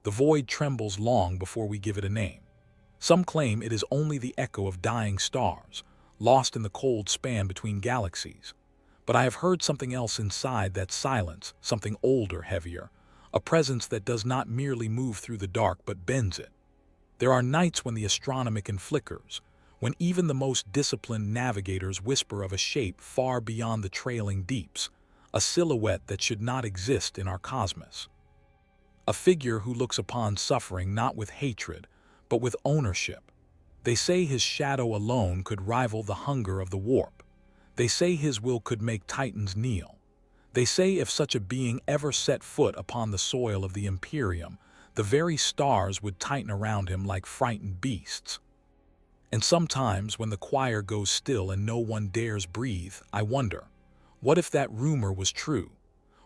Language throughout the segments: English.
The void trembles long before we give it a name. Some claim it is only the echo of dying stars, lost in the cold span between galaxies. But I have heard something else inside that silence, something older, heavier, a presence that does not merely move through the dark but bends it. There are nights when the astronomican flickers, when even the most disciplined navigators whisper of a shape far beyond the trailing deeps, a silhouette that should not exist in our cosmos. A figure who looks upon suffering not with hatred, but with ownership. They say his shadow alone could rival the hunger of the warp. They say his will could make titans kneel. They say if such a being ever set foot upon the soil of the Imperium, the very stars would tighten around him like frightened beasts. And sometimes when the choir goes still and no one dares breathe, I wonder, what if that rumor was true?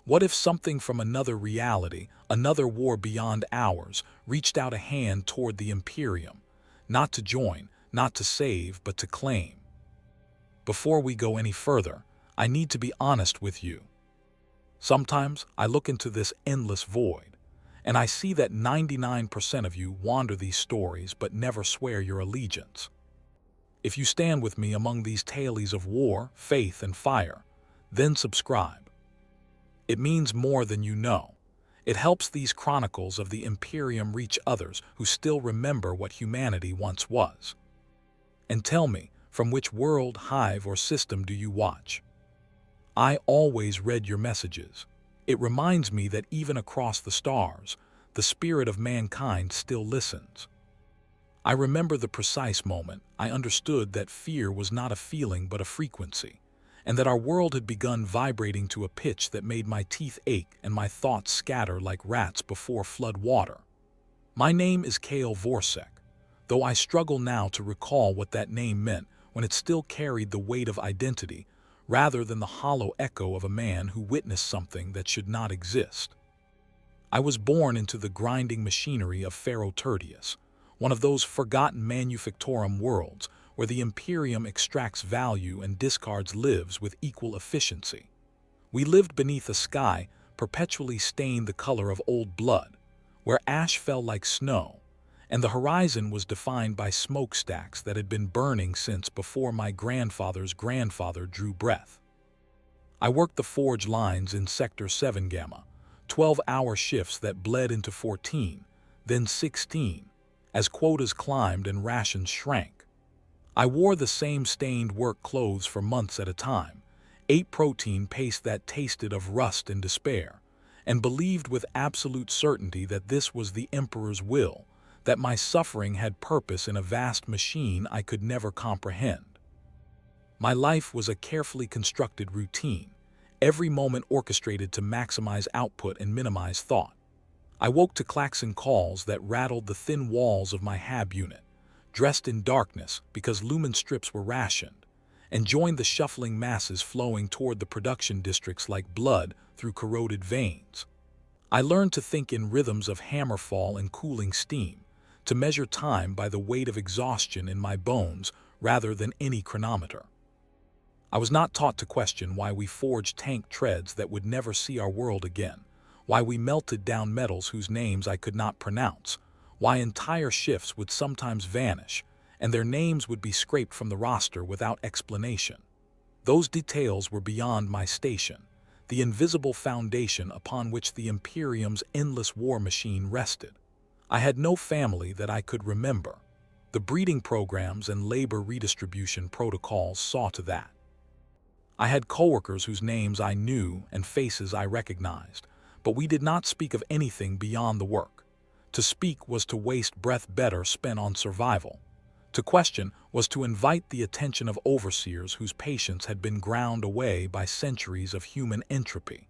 What if something from another reality, another war beyond ours, reached out a hand toward the Imperium, not to join, not to save, but to claim? Before we go any further, I need to be honest with you. Sometimes I look into this endless void, and I see that 99% of you wander these stories but never swear your allegiance. If you stand with me among these tales of war, faith, and fire, then subscribe. It means more than you know. It helps these chronicles of the Imperium reach others who still remember what humanity once was. And tell me, from which world, hive, or system do you watch? I always read your messages. It reminds me that even across the stars, the spirit of mankind still listens. I remember the precise moment I understood that fear was not a feeling but a frequency, and that our world had begun vibrating to a pitch that made my teeth ache and my thoughts scatter like rats before flood water. My name is Kale Vorsek, though I struggle now to recall what that name meant when it still carried the weight of identity rather than the hollow echo of a man who witnessed something that should not exist. I was born into the grinding machinery of Pharaoh Tertius, one of those forgotten manufactorum worlds where the Imperium extracts value and discards lives with equal efficiency. We lived beneath a sky perpetually stained the color of old blood, where ash fell like snow, and the horizon was defined by smokestacks that had been burning since before my grandfather's grandfather drew breath. I worked the forge lines in Sector 7 Gamma, 12-hour shifts that bled into 14, then 16, as quotas climbed and rations shrank. I wore the same stained work clothes for months at a time, ate protein paste that tasted of rust and despair, and believed with absolute certainty that this was the Emperor's will, that my suffering had purpose in a vast machine I could never comprehend. My life was a carefully constructed routine, every moment orchestrated to maximize output and minimize thought. I woke to klaxon calls that rattled the thin walls of my hab unit, dressed in darkness because lumen strips were rationed, and joined the shuffling masses flowing toward the production districts like blood through corroded veins. I learned to think in rhythms of hammerfall and cooling steam, to measure time by the weight of exhaustion in my bones rather than any chronometer. I was not taught to question why we forged tank treads that would never see our world again, why we melted down metals whose names I could not pronounce, why entire shifts would sometimes vanish, and their names would be scraped from the roster without explanation. Those details were beyond my station, the invisible foundation upon which the Imperium's endless war machine rested. I had no family that I could remember. The breeding programs and labor redistribution protocols saw to that. I had coworkers whose names I knew and faces I recognized, but we did not speak of anything beyond the work. To speak was to waste breath better spent on survival. To question was to invite the attention of overseers whose patience had been ground away by centuries of human entropy.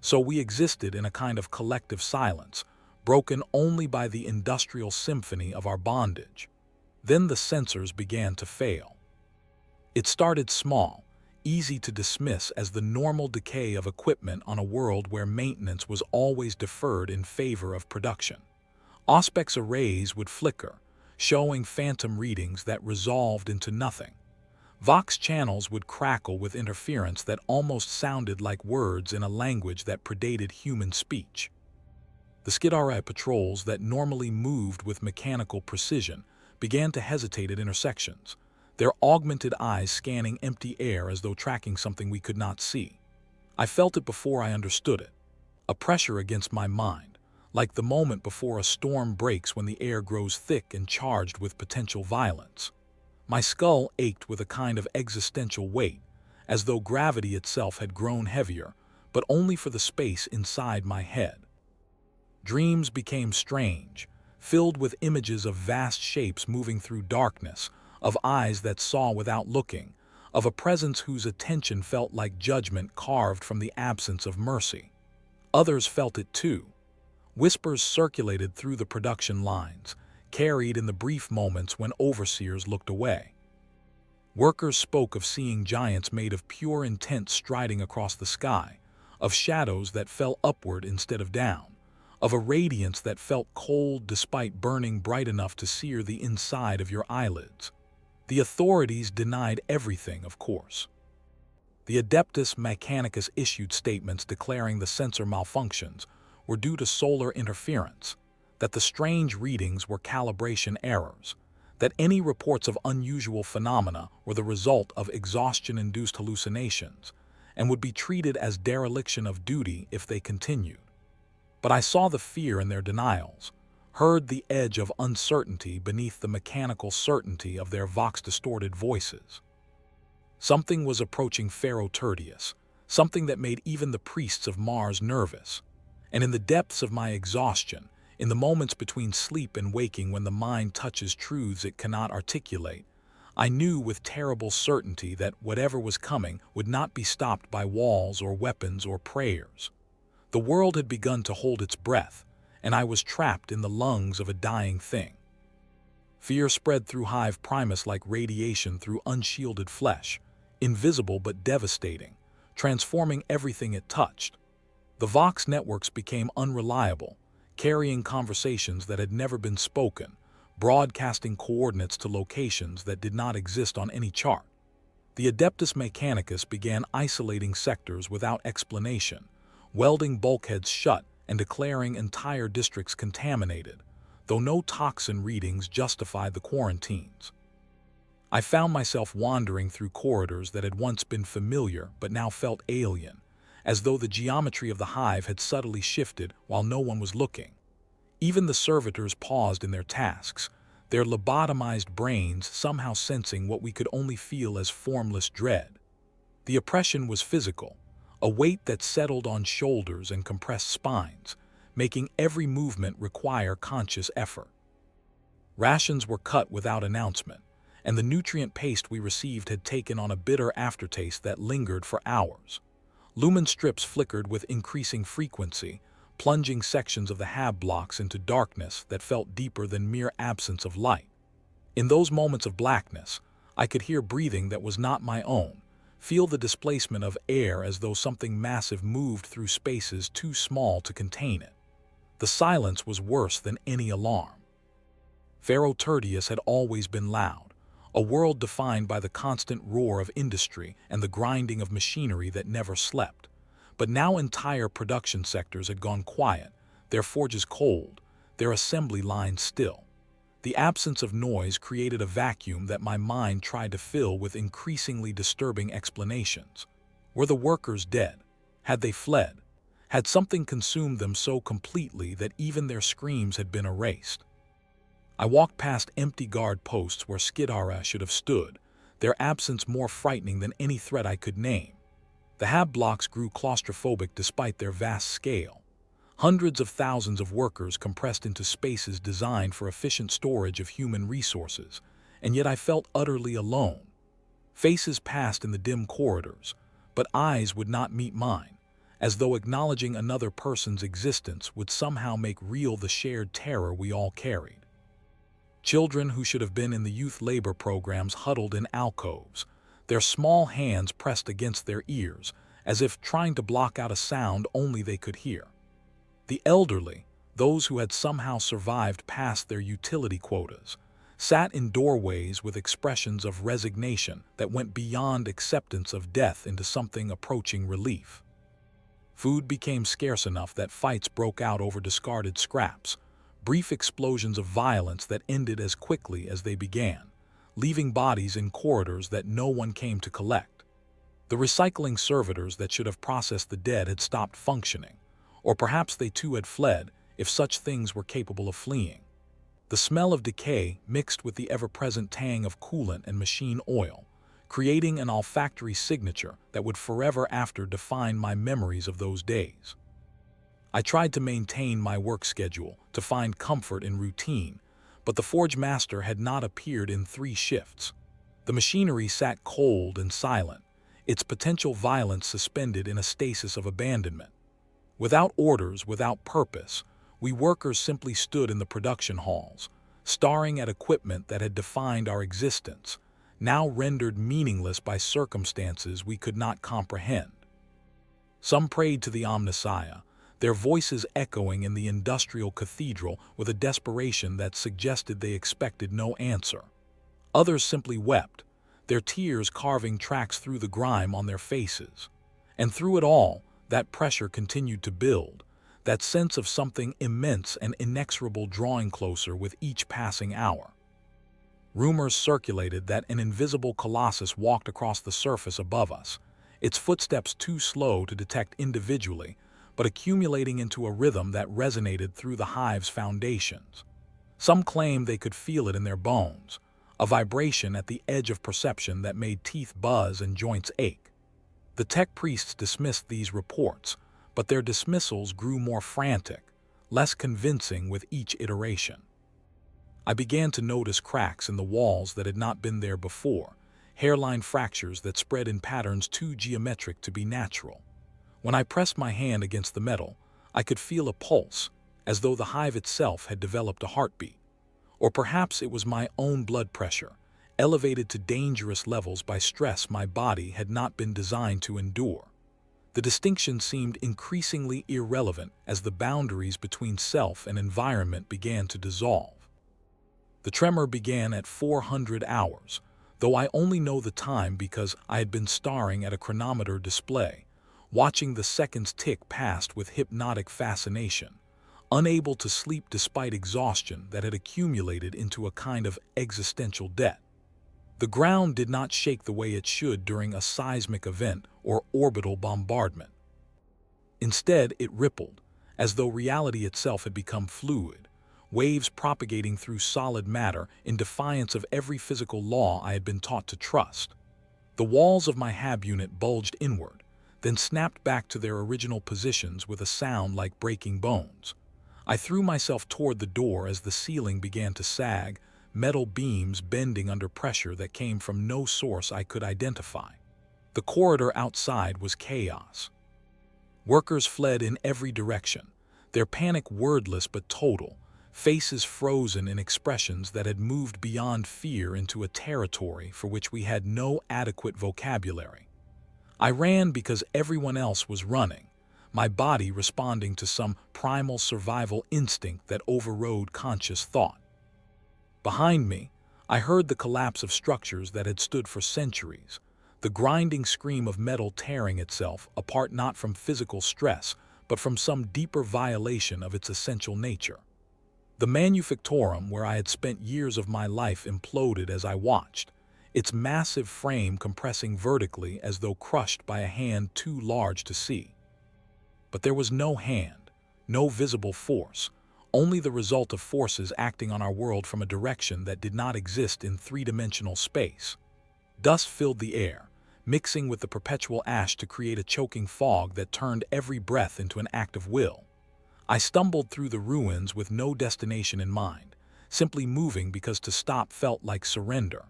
So we existed in a kind of collective silence, broken only by the industrial symphony of our bondage. Then the sensors began to fail. It started small, easy to dismiss as the normal decay of equipment on a world where maintenance was always deferred in favor of production. Auspex arrays would flicker, showing phantom readings that resolved into nothing. Vox channels would crackle with interference that almost sounded like words in a language that predated human speech. The Skidara patrols that normally moved with mechanical precision began to hesitate at intersections, their augmented eyes scanning empty air as though tracking something we could not see. I felt it before I understood it, a pressure against my mind, like the moment before a storm breaks when the air grows thick and charged with potential violence. My skull ached with a kind of existential weight, as though gravity itself had grown heavier, but only for the space inside my head. Dreams became strange, filled with images of vast shapes moving through darkness, of eyes that saw without looking, of a presence whose attention felt like judgment carved from the absence of mercy. Others felt it too. Whispers circulated through the production lines, carried in the brief moments when overseers looked away. Workers spoke of seeing giants made of pure intent striding across the sky, of shadows that fell upward instead of down, of a radiance that felt cold despite burning bright enough to sear the inside of your eyelids. The authorities denied everything, of course. The Adeptus Mechanicus issued statements declaring the sensor malfunctions were due to solar interference, that the strange readings were calibration errors, that any reports of unusual phenomena were the result of exhaustion-induced hallucinations and would be treated as dereliction of duty if they continued. But I saw the fear in their denials, heard the edge of uncertainty beneath the mechanical certainty of their vox-distorted voices. Something was approaching Pharaoh Tertius, something that made even the priests of Mars nervous. And in the depths of my exhaustion, in the moments between sleep and waking when the mind touches truths it cannot articulate, I knew with terrible certainty that whatever was coming would not be stopped by walls or weapons or prayers. The world had begun to hold its breath, and I was trapped in the lungs of a dying thing. Fear spread through Hive Primus like radiation through unshielded flesh, invisible but devastating, transforming everything it touched. The Vox networks became unreliable, carrying conversations that had never been spoken, broadcasting coordinates to locations that did not exist on any chart. The Adeptus Mechanicus began isolating sectors without explanation, welding bulkheads shut and declaring entire districts contaminated, though no toxin readings justified the quarantines. I found myself wandering through corridors that had once been familiar but now felt alien, as though the geometry of the hive had subtly shifted while no one was looking. Even the servitors paused in their tasks, their lobotomized brains somehow sensing what we could only feel as formless dread. The oppression was physical, a weight that settled on shoulders and compressed spines, making every movement require conscious effort. Rations were cut without announcement, and the nutrient paste we received had taken on a bitter aftertaste that lingered for hours. Lumen strips flickered with increasing frequency, plunging sections of the hab blocks into darkness that felt deeper than mere absence of light. In those moments of blackness, I could hear breathing that was not my own, feel the displacement of air as though something massive moved through spaces too small to contain it. The silence was worse than any alarm. Pharaoh Tertius had always been loud, a world defined by the constant roar of industry and the grinding of machinery that never slept. But now entire production sectors had gone quiet, their forges cold, their assembly lines still. The absence of noise created a vacuum that my mind tried to fill with increasingly disturbing explanations. Were the workers dead? Had they fled? Had something consumed them so completely that even their screams had been erased? I walked past empty guard posts where Skidara should have stood, their absence more frightening than any threat I could name. The hab blocks grew claustrophobic despite their vast scale. Hundreds of thousands of workers compressed into spaces designed for efficient storage of human resources, and yet I felt utterly alone. Faces passed in the dim corridors, but eyes would not meet mine, as though acknowledging another person's existence would somehow make real the shared terror we all carried. Children who should have been in the youth labor programs huddled in alcoves, their small hands pressed against their ears, as if trying to block out a sound only they could hear. The elderly, those who had somehow survived past their utility quotas, sat in doorways with expressions of resignation that went beyond acceptance of death into something approaching relief. Food became scarce enough that fights broke out over discarded scraps, brief explosions of violence that ended as quickly as they began, leaving bodies in corridors that no one came to collect. The recycling servitors that should have processed the dead had stopped functioning, or perhaps they too had fled, if such things were capable of fleeing. The smell of decay mixed with the ever-present tang of coolant and machine oil, creating an olfactory signature that would forever after define my memories of those days. I tried to maintain my work schedule, to find comfort in routine, but the forge master had not appeared in 3 shifts. The machinery sat cold and silent, its potential violence suspended in a stasis of abandonment. Without orders, without purpose, we workers simply stood in the production halls, staring at equipment that had defined our existence, now rendered meaningless by circumstances we could not comprehend. Some prayed to the Omnissiah, their voices echoing in the industrial cathedral with a desperation that suggested they expected no answer. Others simply wept, their tears carving tracks through the grime on their faces. And through it all, that pressure continued to build, that sense of something immense and inexorable drawing closer with each passing hour. Rumors circulated that an invisible colossus walked across the surface above us, its footsteps too slow to detect individually, but accumulating into a rhythm that resonated through the hive's foundations. Some claimed they could feel it in their bones, a vibration at the edge of perception that made teeth buzz and joints ache. The tech priests dismissed these reports, but their dismissals grew more frantic, less convincing with each iteration. I began to notice cracks in the walls that had not been there before, hairline fractures that spread in patterns too geometric to be natural. When I pressed my hand against the metal, I could feel a pulse, as though the hive itself had developed a heartbeat. Or perhaps it was my own blood pressure, elevated to dangerous levels by stress my body had not been designed to endure. The distinction seemed increasingly irrelevant as the boundaries between self and environment began to dissolve. The tremor began at 400 hours, though I only know the time because I had been staring at a chronometer display, watching the seconds tick past with hypnotic fascination, unable to sleep despite exhaustion that had accumulated into a kind of existential debt. The ground did not shake the way it should during a seismic event or orbital bombardment. Instead, it rippled, as though reality itself had become fluid, waves propagating through solid matter in defiance of every physical law I had been taught to trust. The walls of my hab unit bulged inward, then snapped back to their original positions with a sound like breaking bones. I threw myself toward the door as the ceiling began to sag, metal beams bending under pressure that came from no source I could identify. The corridor outside was chaos. Workers fled in every direction, their panic wordless but total, faces frozen in expressions that had moved beyond fear into a territory for which we had no adequate vocabulary. I ran because everyone else was running, my body responding to some primal survival instinct that overrode conscious thought. Behind me, I heard the collapse of structures that had stood for centuries, the grinding scream of metal tearing itself apart not from physical stress, but from some deeper violation of its essential nature. The manufactorum where I had spent years of my life imploded as I watched, its massive frame compressing vertically as though crushed by a hand too large to see. But there was no hand, no visible force, only the result of forces acting on our world from a direction that did not exist in three-dimensional space. Dust filled the air, mixing with the perpetual ash to create a choking fog that turned every breath into an act of will. I stumbled through the ruins with no destination in mind, simply moving because to stop felt like surrender.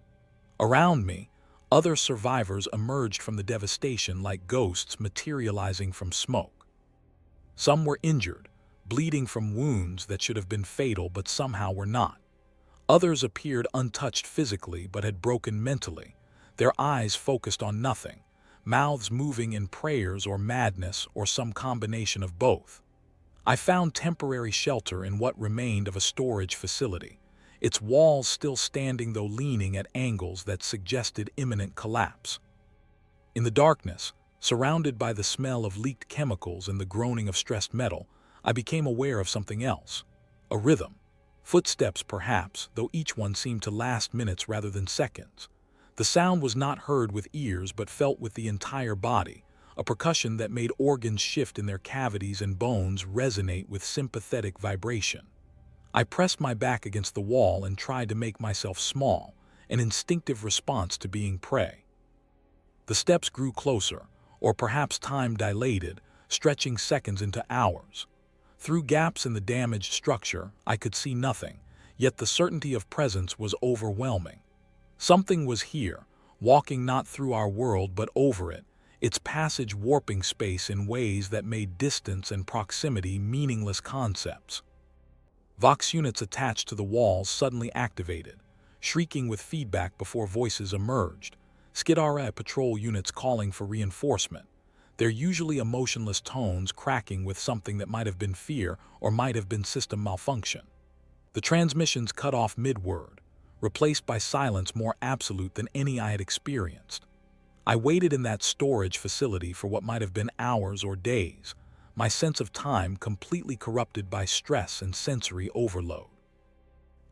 Around me, other survivors emerged from the devastation like ghosts materializing from smoke. Some were injured, bleeding from wounds that should have been fatal but somehow were not. Others appeared untouched physically but had broken mentally, their eyes focused on nothing, mouths moving in prayers or madness or some combination of both. I found temporary shelter in what remained of a storage facility, its walls still standing though leaning at angles that suggested imminent collapse. In the darkness, Surrounded by the smell of leaked chemicals and the groaning of stressed metal, I became aware of something else. A rhythm. Footsteps, perhaps, though each one seemed to last minutes rather than seconds. The sound was not heard with ears but felt with the entire body, a percussion that made organs shift in their cavities and bones resonate with sympathetic vibration. I pressed my back against the wall and tried to make myself small, an instinctive response to being prey. The steps grew closer, or perhaps time dilated, stretching seconds into hours. Through gaps in the damaged structure, I could see nothing, yet the certainty of presence was overwhelming. Something was here, walking not through our world but over it, its passage warping space in ways that made distance and proximity meaningless concepts. Vox units attached to the walls suddenly activated, shrieking with feedback before voices emerged. Skidara patrol units calling for reinforcement, their usually emotionless tones cracking with something that might have been fear or might have been system malfunction. The transmissions cut off mid-word, replaced by silence more absolute than any I had experienced. I waited in that storage facility for what might have been hours or days, my sense of time completely corrupted by stress and sensory overload.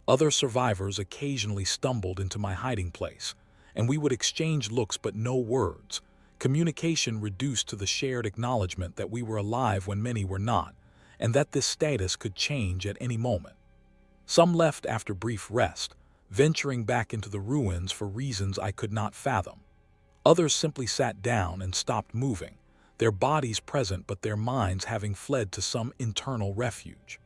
Other survivors occasionally stumbled into my hiding place, and we would exchange looks but no words, communication reduced to the shared acknowledgement that we were alive when many were not, and that this status could change at any moment. Some left after brief rest, venturing back into the ruins for reasons I could not fathom. Others simply sat down and stopped moving, their bodies present but their minds having fled to some internal refuge.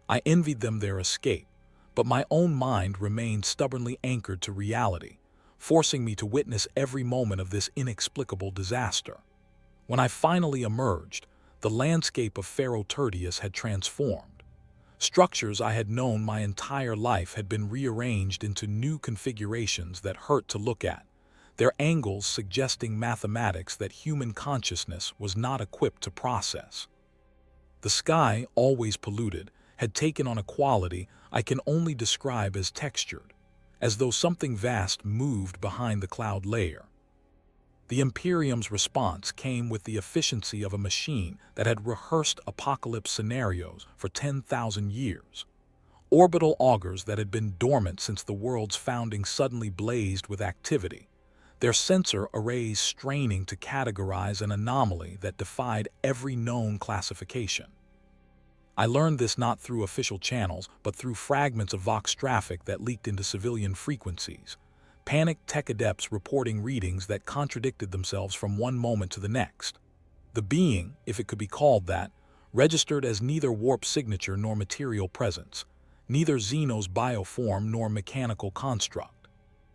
I envied them their escape, but my own mind remained stubbornly anchored to reality, forcing me to witness every moment of this inexplicable disaster. When I finally emerged, the landscape of Pharaoh Tertius had transformed. Structures I had known my entire life had been rearranged into new configurations that hurt to look at, their angles suggesting mathematics that human consciousness was not equipped to process. The sky, always polluted, had taken on a quality I can only describe as textured, as though something vast moved behind the cloud layer. The Imperium's response came with the efficiency of a machine that had rehearsed apocalypse scenarios for 10,000 years. Orbital augers that had been dormant since the world's founding suddenly blazed with activity, their sensor arrays straining to categorize an anomaly that defied every known classification. I learned this not through official channels, but through fragments of Vox traffic that leaked into civilian frequencies, panicked tech adepts reporting readings that contradicted themselves from one moment to the next. The being, if it could be called that, registered as neither warp signature nor material presence, neither Xeno's bioform nor mechanical construct.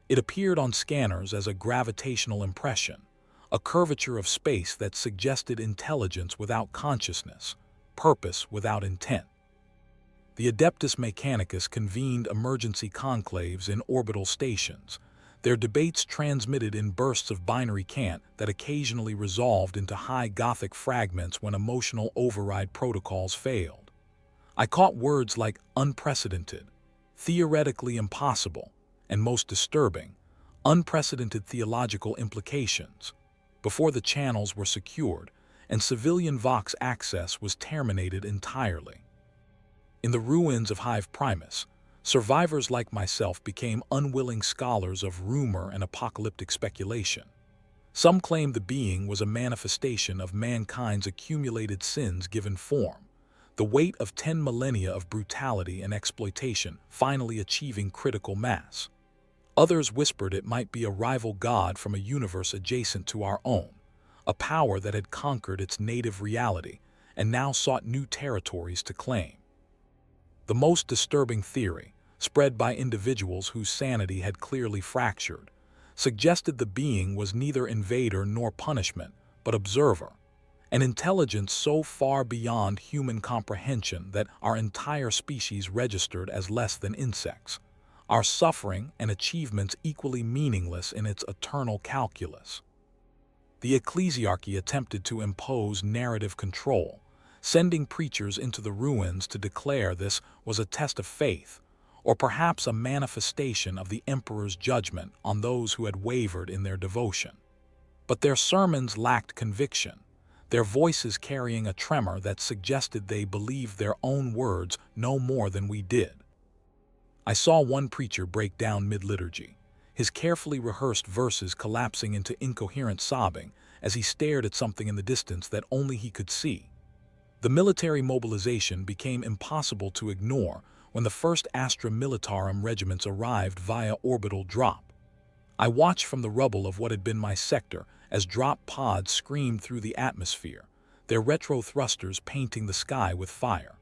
It appeared on scanners as a gravitational impression, a curvature of space that suggested intelligence without consciousness, purpose without intent. The Adeptus Mechanicus convened emergency conclaves in orbital stations, their debates transmitted in bursts of binary cant that occasionally resolved into high Gothic fragments when emotional override protocols failed. I caught words like unprecedented, theoretically impossible, and most disturbing, unprecedented theological implications, before the channels were secured and civilian Vox access was terminated entirely. In the ruins of Hive Primus, survivors like myself became unwilling scholars of rumor and apocalyptic speculation. Some claimed the being was a manifestation of mankind's accumulated sins given form, the weight of 10 millennia of brutality and exploitation finally achieving critical mass. Others whispered it might be a rival god from a universe adjacent to our own, a power that had conquered its native reality and now sought new territories to claim. The most disturbing theory, spread by individuals whose sanity had clearly fractured, suggested the being was neither invader nor punishment, but observer, an intelligence so far beyond human comprehension that our entire species registered as less than insects, our suffering and achievements equally meaningless in its eternal calculus. The ecclesiarchy attempted to impose narrative control, sending preachers into the ruins to declare this was a test of faith, or perhaps a manifestation of the emperor's judgment on those who had wavered in their devotion. But their sermons lacked conviction, their voices carrying a tremor that suggested they believed their own words no more than we did. I saw one preacher break down mid-liturgy, his carefully rehearsed verses collapsing into incoherent sobbing as he stared at something in the distance that only he could see. The military mobilization became impossible to ignore when the first Astra Militarum regiments arrived via orbital drop. I watched from the rubble of what had been my sector as drop pods screamed through the atmosphere, their retro thrusters painting the sky with fire.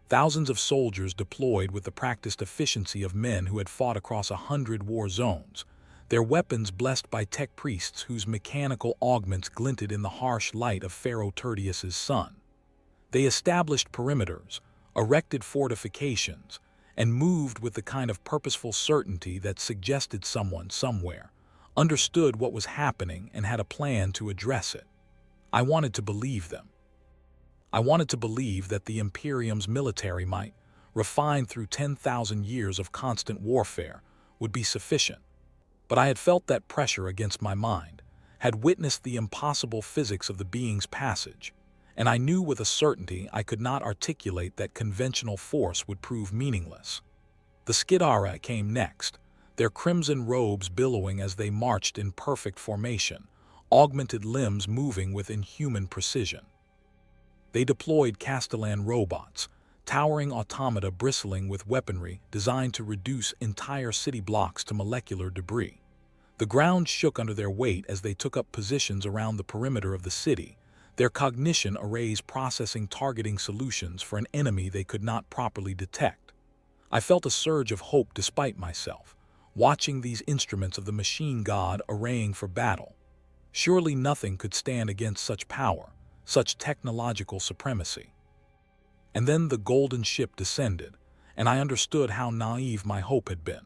Thousands of soldiers deployed with the practiced efficiency of men who had fought across 100 war zones, their weapons blessed by tech priests whose mechanical augments glinted in the harsh light of Pharaoh Tertius's sun. They established perimeters, erected fortifications, and moved with the kind of purposeful certainty that suggested someone somewhere understood what was happening and had a plan to address it. I wanted to believe them. I wanted to believe that the Imperium's military might, refined through 10,000 years of constant warfare, would be sufficient. But I had felt that pressure against my mind, had witnessed the impossible physics of the being's passage, and I knew with a certainty I could not articulate that conventional force would prove meaningless. The Skidara came next, their crimson robes billowing as they marched in perfect formation, augmented limbs moving with inhuman precision. They deployed Castellan robots, towering automata bristling with weaponry designed to reduce entire city blocks to molecular debris. The ground shook under their weight as they took up positions around the perimeter of the city, their cognition arrays processing targeting solutions for an enemy they could not properly detect. I felt a surge of hope despite myself, watching these instruments of the machine god arraying for battle. Surely nothing could stand against such power, such technological supremacy. And then the golden ship descended, and I understood how naive my hope had been.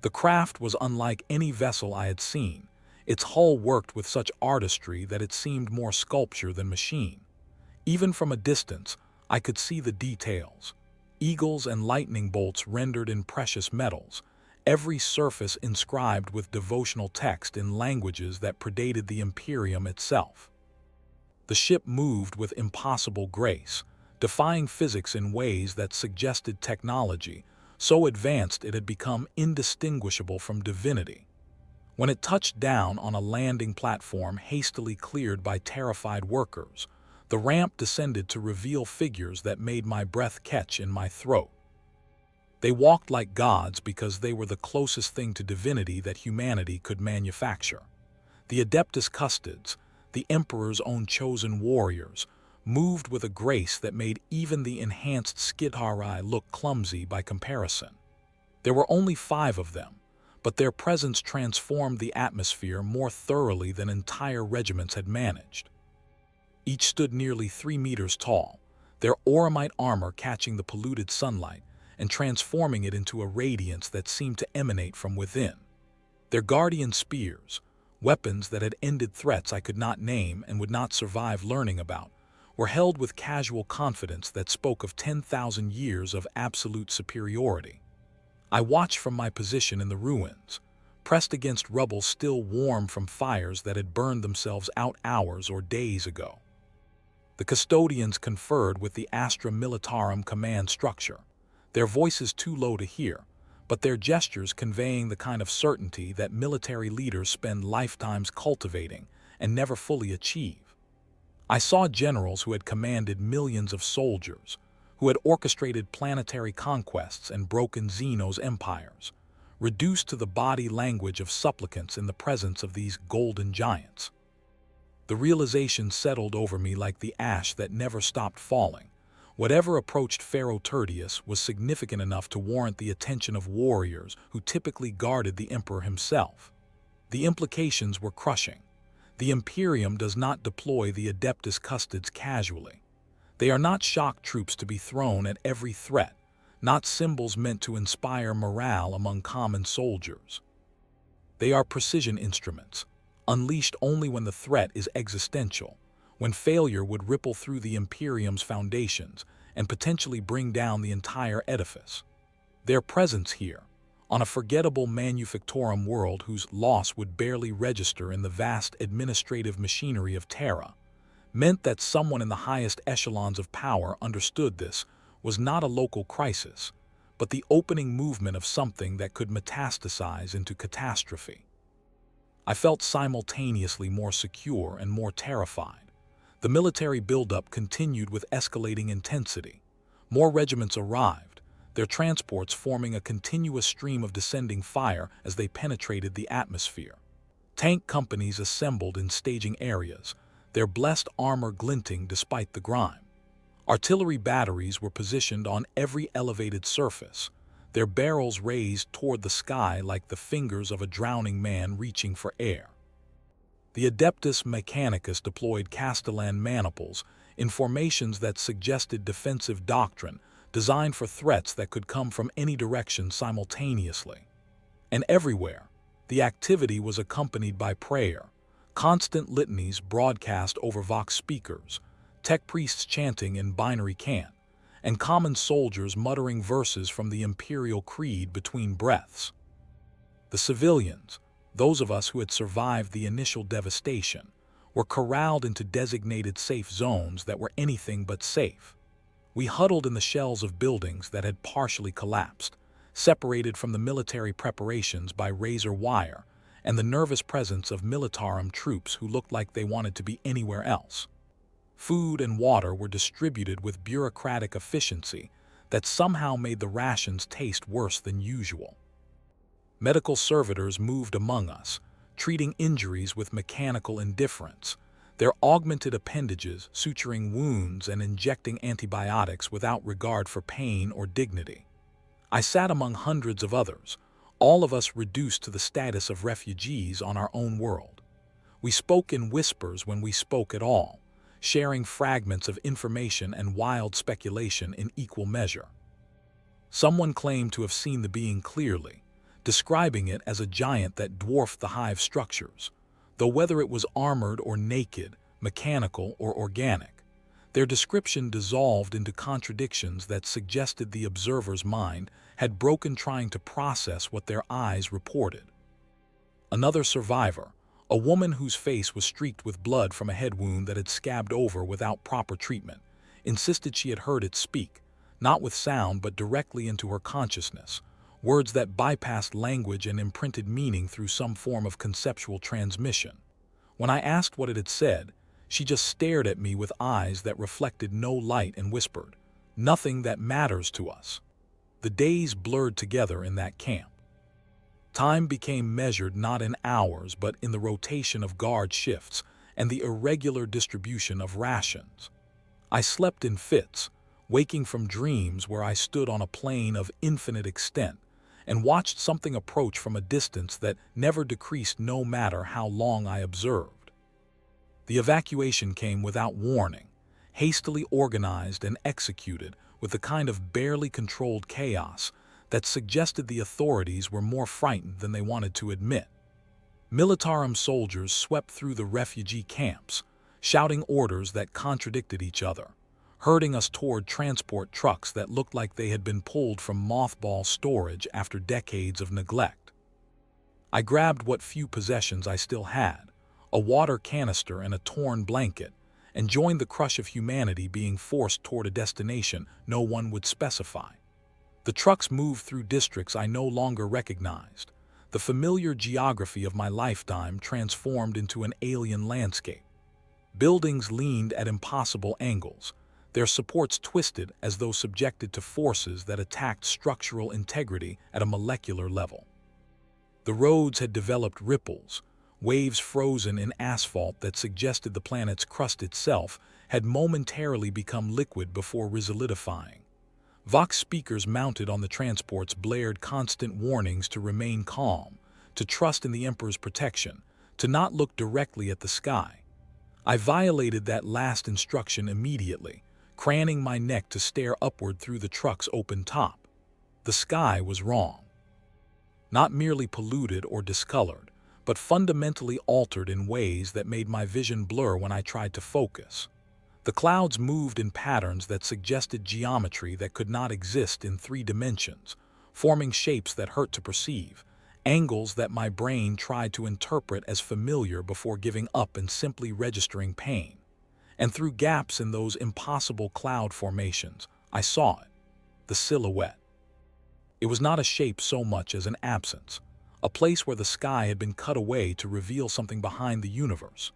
The craft was unlike any vessel I had seen. Its hull worked with such artistry that it seemed more sculpture than machine. Even from a distance, I could see the details. Eagles and lightning bolts rendered in precious metals, every surface inscribed with devotional text in languages that predated the Imperium itself. The ship moved with impossible grace, defying physics in ways that suggested technology so advanced it had become indistinguishable from divinity. When it touched down on a landing platform hastily cleared by terrified workers, the ramp descended to reveal figures that made my breath catch in my throat. They walked like gods because they were the closest thing to divinity that humanity could manufacture. The Adeptus Custodes, the Emperor's own chosen warriors, moved with a grace that made even the enhanced Skidharai look clumsy by comparison. There were only 5 of them, but their presence transformed the atmosphere more thoroughly than entire regiments had managed. Each stood nearly 3 meters tall, their auramite armor catching the polluted sunlight and transforming it into a radiance that seemed to emanate from within. Their guardian spears, weapons that had ended threats I could not name and would not survive learning about, were held with casual confidence that spoke of 10,000 years of absolute superiority. I watched from my position in the ruins, pressed against rubble still warm from fires that had burned themselves out hours or days ago. The custodians conferred with the Astra Militarum command structure, their voices too low to hear, but their gestures conveying the kind of certainty that military leaders spend lifetimes cultivating and never fully achieve. I saw generals who had commanded millions of soldiers, who had orchestrated planetary conquests and broken Xeno's empires, reduced to the body language of supplicants in the presence of these golden giants. The realization settled over me like the ash that never stopped falling. Whatever approached Pharaoh Tertius was significant enough to warrant the attention of warriors who typically guarded the emperor himself. The implications were crushing. The Imperium does not deploy the Adeptus Custodes casually. They are not shock troops to be thrown at every threat, not symbols meant to inspire morale among common soldiers. They are precision instruments, unleashed only when the threat is existential, when failure would ripple through the Imperium's foundations and potentially bring down the entire edifice. Their presence here, on a forgettable manufactorum world whose loss would barely register in the vast administrative machinery of Terra, meant that someone in the highest echelons of power understood this was not a local crisis, but the opening movement of something that could metastasize into catastrophe. I felt simultaneously more secure and more terrified. The military buildup continued with escalating intensity. More regiments arrived, their transports forming a continuous stream of descending fire as they penetrated the atmosphere. Tank companies assembled in staging areas, their blessed armor glinting despite the grime. Artillery batteries were positioned on every elevated surface, their barrels raised toward the sky like the fingers of a drowning man reaching for air. The Adeptus Mechanicus deployed Castellan maniples in formations that suggested defensive doctrine designed for threats that could come from any direction simultaneously. And everywhere, the activity was accompanied by prayer, constant litanies broadcast over vox speakers, tech priests chanting in binary cant, and common soldiers muttering verses from the imperial creed between breaths. The civilians, those of us who had survived the initial devastation, were corralled into designated safe zones that were anything but safe. We huddled in the shells of buildings that had partially collapsed, separated from the military preparations by razor wire and the nervous presence of militarum troops who looked like they wanted to be anywhere else. Food and water were distributed with bureaucratic efficiency that somehow made the rations taste worse than usual. Medical servitors moved among us, treating injuries with mechanical indifference, their augmented appendages suturing wounds and injecting antibiotics without regard for pain or dignity. I sat among hundreds of others, all of us reduced to the status of refugees on our own world. We spoke in whispers when we spoke at all, sharing fragments of information and wild speculation in equal measure. Someone claimed to have seen the being clearly, describing it as a giant that dwarfed the hive structures, though whether it was armored or naked, mechanical or organic, their description dissolved into contradictions that suggested the observer's mind had broken trying to process what their eyes reported. Another survivor, a woman whose face was streaked with blood from a head wound that had scabbed over without proper treatment, insisted she had heard it speak, not with sound but directly into her consciousness, words that bypassed language and imprinted meaning through some form of conceptual transmission. When I asked what it had said, she just stared at me with eyes that reflected no light and whispered, "Nothing that matters to us." The days blurred together in that camp. Time became measured not in hours but in the rotation of guard shifts and the irregular distribution of rations. I slept in fits, waking from dreams where I stood on a plane of infinite extent and watched something approach from a distance that never decreased no matter how long I observed. The evacuation came without warning, hastily organized and executed with the kind of barely controlled chaos that suggested the authorities were more frightened than they wanted to admit. Militarum soldiers swept through the refugee camps, shouting orders that contradicted each other, herding us toward transport trucks that looked like they had been pulled from mothball storage after decades of neglect. I grabbed what few possessions I still had, a water canister and a torn blanket, and joined the crush of humanity being forced toward a destination no one would specify. The trucks moved through districts I no longer recognized, the familiar geography of my lifetime transformed into an alien landscape. Buildings leaned at impossible angles, their supports twisted as though subjected to forces that attacked structural integrity at a molecular level. The roads had developed ripples, waves frozen in asphalt that suggested the planet's crust itself had momentarily become liquid before resolidifying. Vox speakers mounted on the transports blared constant warnings to remain calm, to trust in the Emperor's protection, to not look directly at the sky. I violated that last instruction immediately, craning my neck to stare upward through the truck's open top. The sky was wrong. Not merely polluted or discolored, but fundamentally altered in ways that made my vision blur when I tried to focus. The clouds moved in patterns that suggested geometry that could not exist in 3 dimensions, forming shapes that hurt to perceive, angles that my brain tried to interpret as familiar before giving up and simply registering pain. And through gaps in those impossible cloud formations, I saw it, the silhouette. It was not a shape so much as an absence, a place where the sky had been cut away to reveal something behind the universe.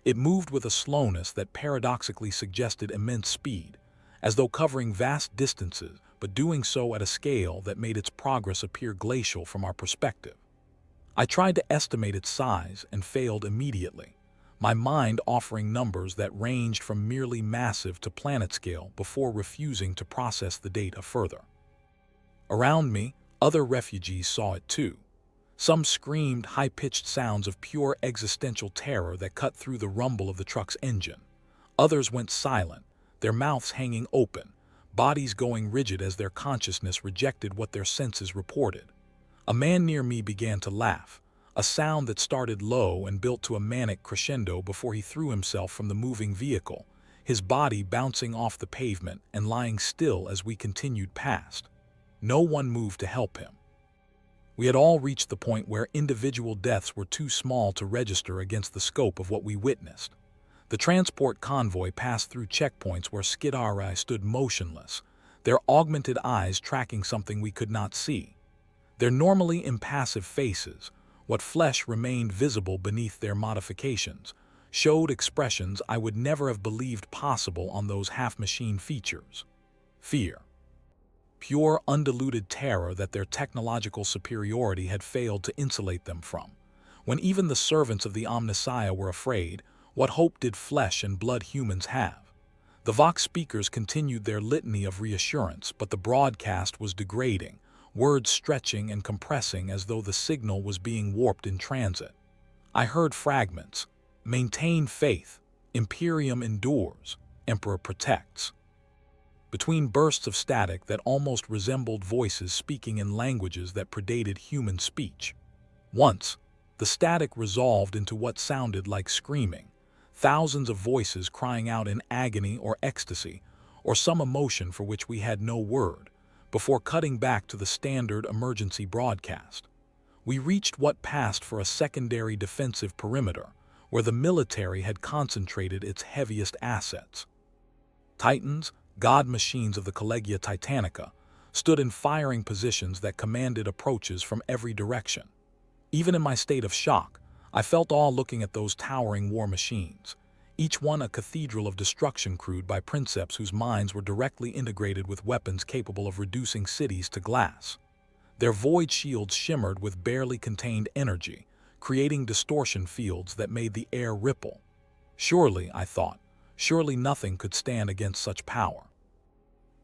It moved with a slowness that paradoxically suggested immense speed, as though covering vast distances, but doing so at a scale that made its progress appear glacial from our perspective. I tried to estimate its size and failed immediately, my mind offering numbers that ranged from merely massive to planet scale before refusing to process the data further. Around me, other refugees saw it too. Some screamed high-pitched sounds of pure existential terror that cut through the rumble of the truck's engine. Others went silent, their mouths hanging open, bodies going rigid as their consciousness rejected what their senses reported. A man near me began to laugh, a sound that started low and built to a manic crescendo before he threw himself from the moving vehicle, his body bouncing off the pavement and lying still as we continued past. No one moved to help him. We had all reached the point where individual deaths were too small to register against the scope of what we witnessed. The transport convoy passed through checkpoints where Skidari stood motionless, their augmented eyes tracking something we could not see. Their normally impassive faces, what flesh remained visible beneath their modifications, showed expressions I would never have believed possible on those half-machine features. Fear. Pure, undiluted terror that their technological superiority had failed to insulate them from. When even the servants of the Omnissiah were afraid, what hope did flesh and blood humans have? The Vox speakers continued their litany of reassurance, but the broadcast was degrading, words stretching and compressing as though the signal was being warped in transit. I heard fragments. Maintain faith. Imperium endures. Emperor protects. Between bursts of static that almost resembled voices speaking in languages that predated human speech. Once, the static resolved into what sounded like screaming, thousands of voices crying out in agony or ecstasy, or some emotion for which we had no word, before cutting back to the standard emergency broadcast. We reached what passed for a secondary defensive perimeter, where the military had concentrated its heaviest assets. Titans, god machines of the Collegia Titanica, stood in firing positions that commanded approaches from every direction. Even in my state of shock, I felt awe looking at those towering war machines, each one a cathedral of destruction crewed by princeps whose minds were directly integrated with weapons capable of reducing cities to glass. Their void shields shimmered with barely contained energy, creating distortion fields that made the air ripple. Surely, I thought, surely nothing could stand against such power.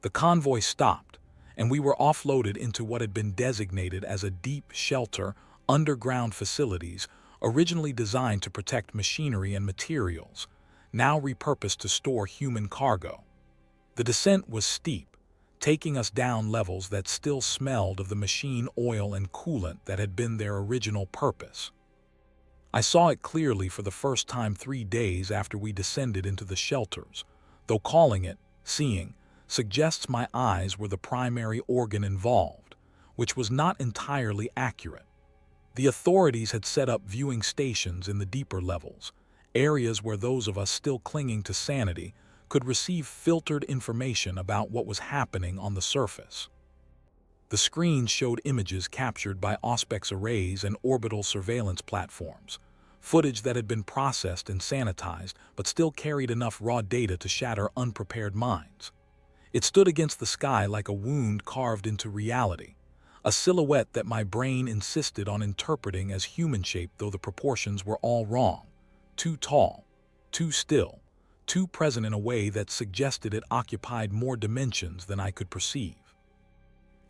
The convoy stopped, and we were offloaded into what had been designated as a deep shelter, underground facilities originally designed to protect machinery and materials, now repurposed to store human cargo. The descent was steep, taking us down levels that still smelled of the machine oil and coolant that had been their original purpose. I saw it clearly for the first time 3 days after we descended into the shelters, though calling it seeing suggests my eyes were the primary organ involved, which was not entirely accurate. The authorities had set up viewing stations in the deeper levels, areas where those of us still clinging to sanity could receive filtered information about what was happening on the surface. The screens showed images captured by Auspex arrays and orbital surveillance platforms, footage that had been processed and sanitized but still carried enough raw data to shatter unprepared minds. It stood against the sky like a wound carved into reality, a silhouette that my brain insisted on interpreting as human-shaped though the proportions were all wrong, too tall, too still, too present in a way that suggested it occupied more dimensions than I could perceive.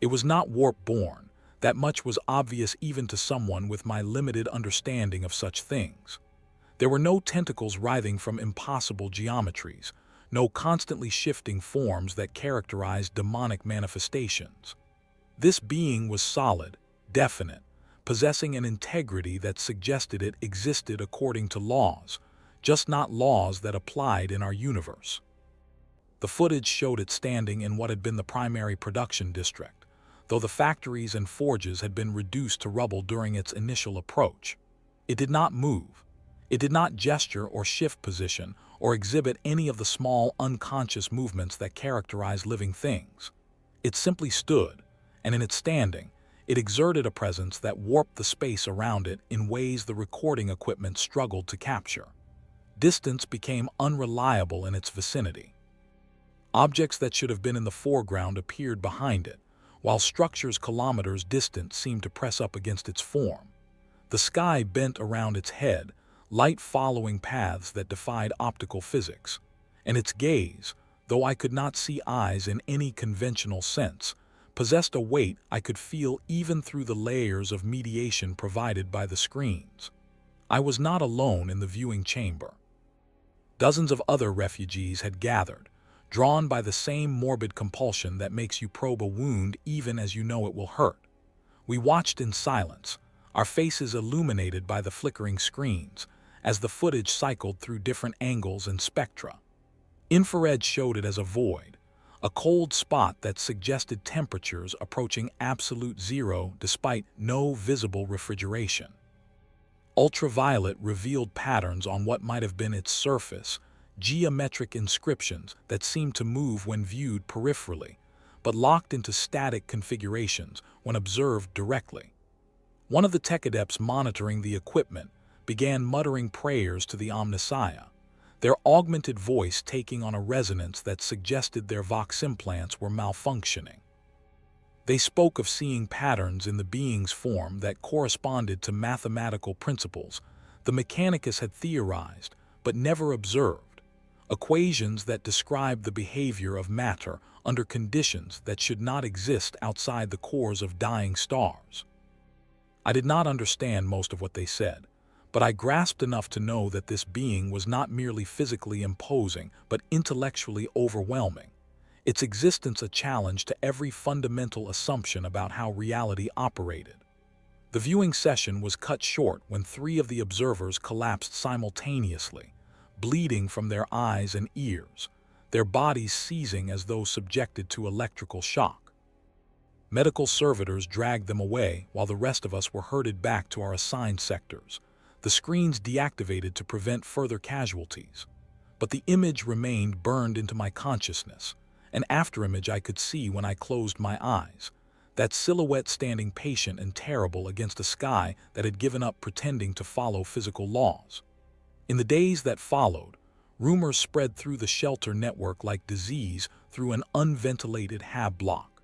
It was not warp-born, that much was obvious even to someone with my limited understanding of such things. There were no tentacles writhing from impossible geometries, no constantly shifting forms that characterized demonic manifestations. This being was solid, definite, possessing an integrity that suggested it existed according to laws, just not laws that applied in our universe. The footage showed it standing in what had been the primary production district, though the factories and forges had been reduced to rubble during its initial approach. It did not move. It did not gesture or shift position or exhibit any of the small, unconscious movements that characterize living things. It simply stood, and in its standing, it exerted a presence that warped the space around it in ways the recording equipment struggled to capture. Distance became unreliable in its vicinity. Objects that should have been in the foreground appeared behind it, while structures kilometers distant seemed to press up against its form. The sky bent around its head, light following paths that defied optical physics, and its gaze, though I could not see eyes in any conventional sense, possessed a weight I could feel even through the layers of mediation provided by the screens. I was not alone in the viewing chamber. Dozens of other refugees had gathered, drawn by the same morbid compulsion that makes you probe a wound even as you know it will hurt. We watched in silence, our faces illuminated by the flickering screens, as the footage cycled through different angles and spectra. Infrared showed it as a void, a cold spot that suggested temperatures approaching absolute zero despite no visible refrigeration. Ultraviolet revealed patterns on what might have been its surface, geometric inscriptions that seemed to move when viewed peripherally, but locked into static configurations when observed directly. One of the tech adepts monitoring the equipment began muttering prayers to the Omnissiah, their augmented voice taking on a resonance that suggested their vox implants were malfunctioning. They spoke of seeing patterns in the being's form that corresponded to mathematical principles the Mechanicus had theorized but never observed, equations that described the behavior of matter under conditions that should not exist outside the cores of dying stars. I did not understand most of what they said, but I grasped enough to know that this being was not merely physically imposing but intellectually overwhelming, its existence a challenge to every fundamental assumption about how reality operated. The viewing session was cut short when 3 of the observers collapsed simultaneously, bleeding from their eyes and ears, their bodies seizing as though subjected to electrical shock. Medical servitors dragged them away while the rest of us were herded back to our assigned sectors, the screens deactivated to prevent further casualties. But the image remained burned into my consciousness, an afterimage I could see when I closed my eyes, that silhouette standing patient and terrible against a sky that had given up pretending to follow physical laws. In the days that followed, rumors spread through the shelter network like disease through an unventilated hab block.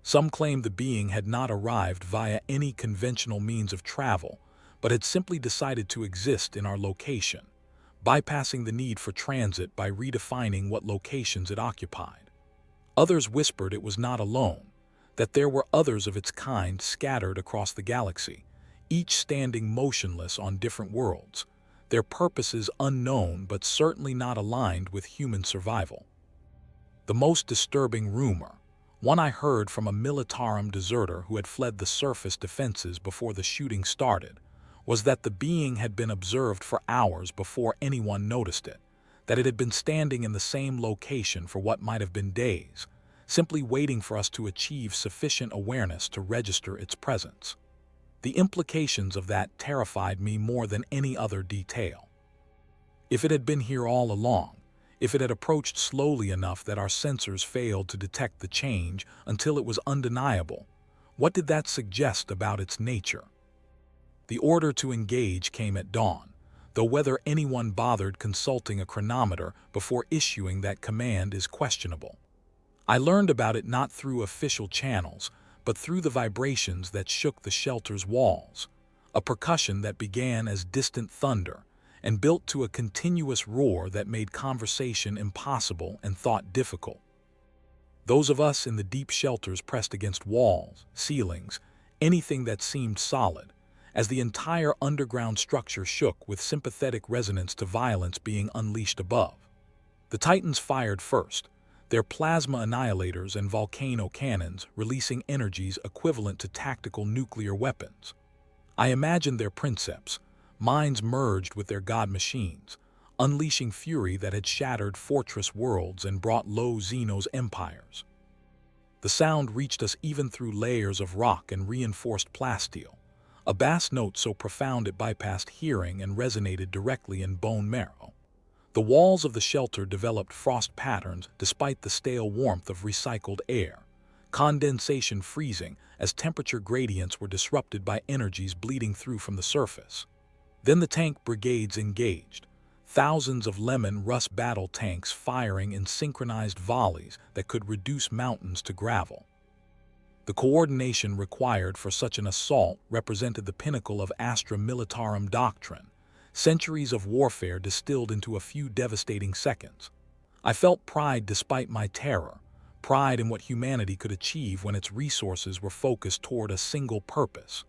Some claimed the being had not arrived via any conventional means of travel, but had simply decided to exist in our location, bypassing the need for transit by redefining what locations it occupied. Others whispered it was not alone, that there were others of its kind scattered across the galaxy, each standing motionless on different worlds, their purposes unknown but certainly not aligned with human survival. The most disturbing rumor, one I heard from a militarum deserter who had fled the surface defenses before the shooting started, was that the being had been observed for hours before anyone noticed it, that it had been standing in the same location for what might have been days, simply waiting for us to achieve sufficient awareness to register its presence. The implications of that terrified me more than any other detail. If it had been here all along, if it had approached slowly enough that our sensors failed to detect the change until it was undeniable, what did that suggest about its nature? The order to engage came at dawn, though whether anyone bothered consulting a chronometer before issuing that command is questionable. I learned about it not through official channels, but through the vibrations that shook the shelter's walls, a percussion that began as distant thunder and built to a continuous roar that made conversation impossible and thought difficult. Those of us in the deep shelters pressed against walls, ceilings, anything that seemed solid, as the entire underground structure shook with sympathetic resonance to violence being unleashed above. The Titans fired first, their plasma annihilators and volcano cannons releasing energies equivalent to tactical nuclear weapons. I imagined their princeps, minds merged with their god machines, unleashing fury that had shattered fortress worlds and brought low Xenos empires. The sound reached us even through layers of rock and reinforced plasteel, a bass note so profound it bypassed hearing and resonated directly in bone marrow. The walls of the shelter developed frost patterns despite the stale warmth of recycled air, condensation freezing as temperature gradients were disrupted by energies bleeding through from the surface. Then the tank brigades engaged, thousands of lemon rust battle tanks firing in synchronized volleys that could reduce mountains to gravel. The coordination required for such an assault represented the pinnacle of Astra Militarum doctrine, centuries of warfare distilled into a few devastating seconds. I felt pride despite my terror, pride in what humanity could achieve when its resources were focused toward a single purpose.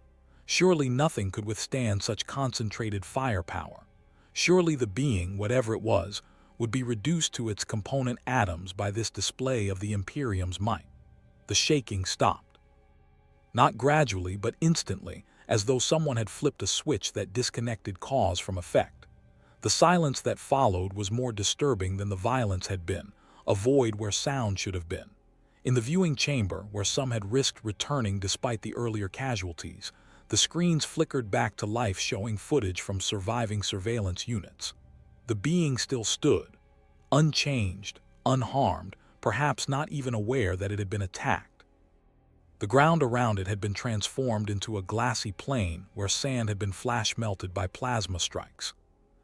Surely nothing could withstand such concentrated firepower. Surely the being, whatever it was, would be reduced to its component atoms by this display of the Imperium's might. The shaking stopped. Not gradually, but instantly, as though someone had flipped a switch that disconnected cause from effect. The silence that followed was more disturbing than the violence had been, a void where sound should have been. In the viewing chamber, where some had risked returning despite the earlier casualties, the screens flickered back to life, showing footage from surviving surveillance units. The being still stood, unchanged, unharmed, perhaps not even aware that it had been attacked. The ground around it had been transformed into a glassy plain where sand had been flash-melted by plasma strikes.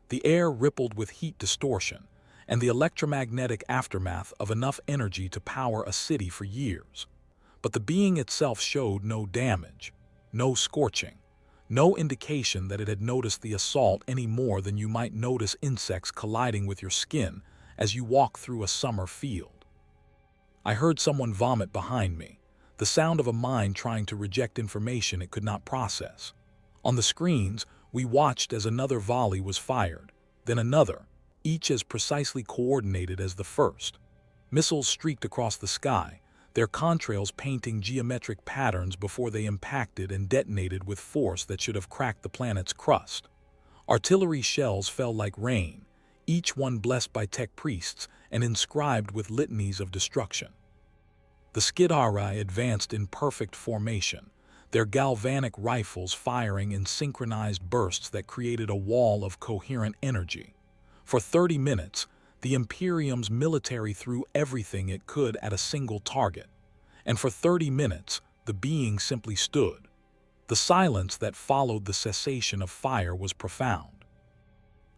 The air rippled with heat distortion and the electromagnetic aftermath of enough energy to power a city for years. But the being itself showed no damage. No scorching, no indication that it had noticed the assault any more than you might notice insects colliding with your skin as you walk through a summer field. I heard someone vomit behind me, the sound of a mind trying to reject information it could not process. On the screens, we watched as another volley was fired, then another, each as precisely coordinated as the first. Missiles streaked across the sky, their contrails painting geometric patterns before they impacted and detonated with force that should have cracked the planet's crust. Artillery shells fell like rain, each one blessed by tech priests and inscribed with litanies of destruction. The Skidari advanced in perfect formation, their galvanic rifles firing in synchronized bursts that created a wall of coherent energy. For 30 minutes, the Imperium's military threw everything it could at a single target, and for 30 minutes, the being simply stood. The silence that followed the cessation of fire was profound.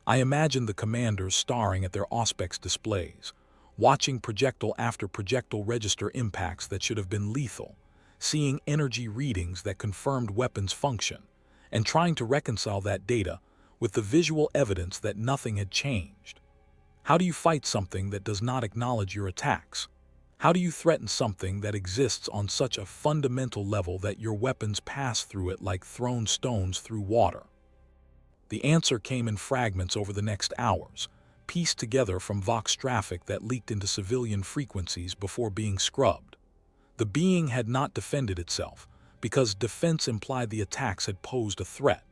I imagined the commanders staring at their Auspex displays, watching projectile after projectile register impacts that should have been lethal, seeing energy readings that confirmed weapons function, and trying to reconcile that data with the visual evidence that nothing had changed. How do you fight something that does not acknowledge your attacks? How do you threaten something that exists on such a fundamental level that your weapons pass through it like thrown stones through water? The answer came in fragments over the next hours, pieced together from Vox traffic that leaked into civilian frequencies before being scrubbed. The being had not defended itself, because defense implied the attacks had posed a threat.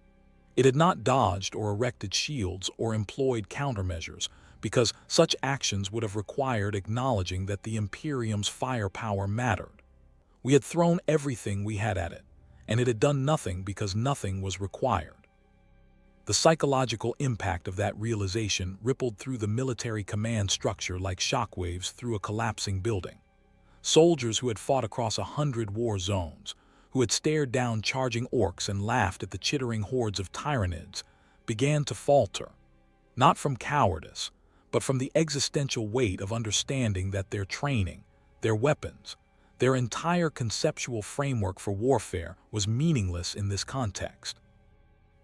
It had not dodged or erected shields or employed countermeasures, because such actions would have required acknowledging that the Imperium's firepower mattered. We had thrown everything we had at it, and it had done nothing because nothing was required. The psychological impact of that realization rippled through the military command structure like shockwaves through a collapsing building. Soldiers who had fought across 100 war zones, who had stared down charging orcs and laughed at the chittering hordes of Tyranids, began to falter, not from cowardice, but from the existential weight of understanding that their training, their weapons, their entire conceptual framework for warfare was meaningless in this context.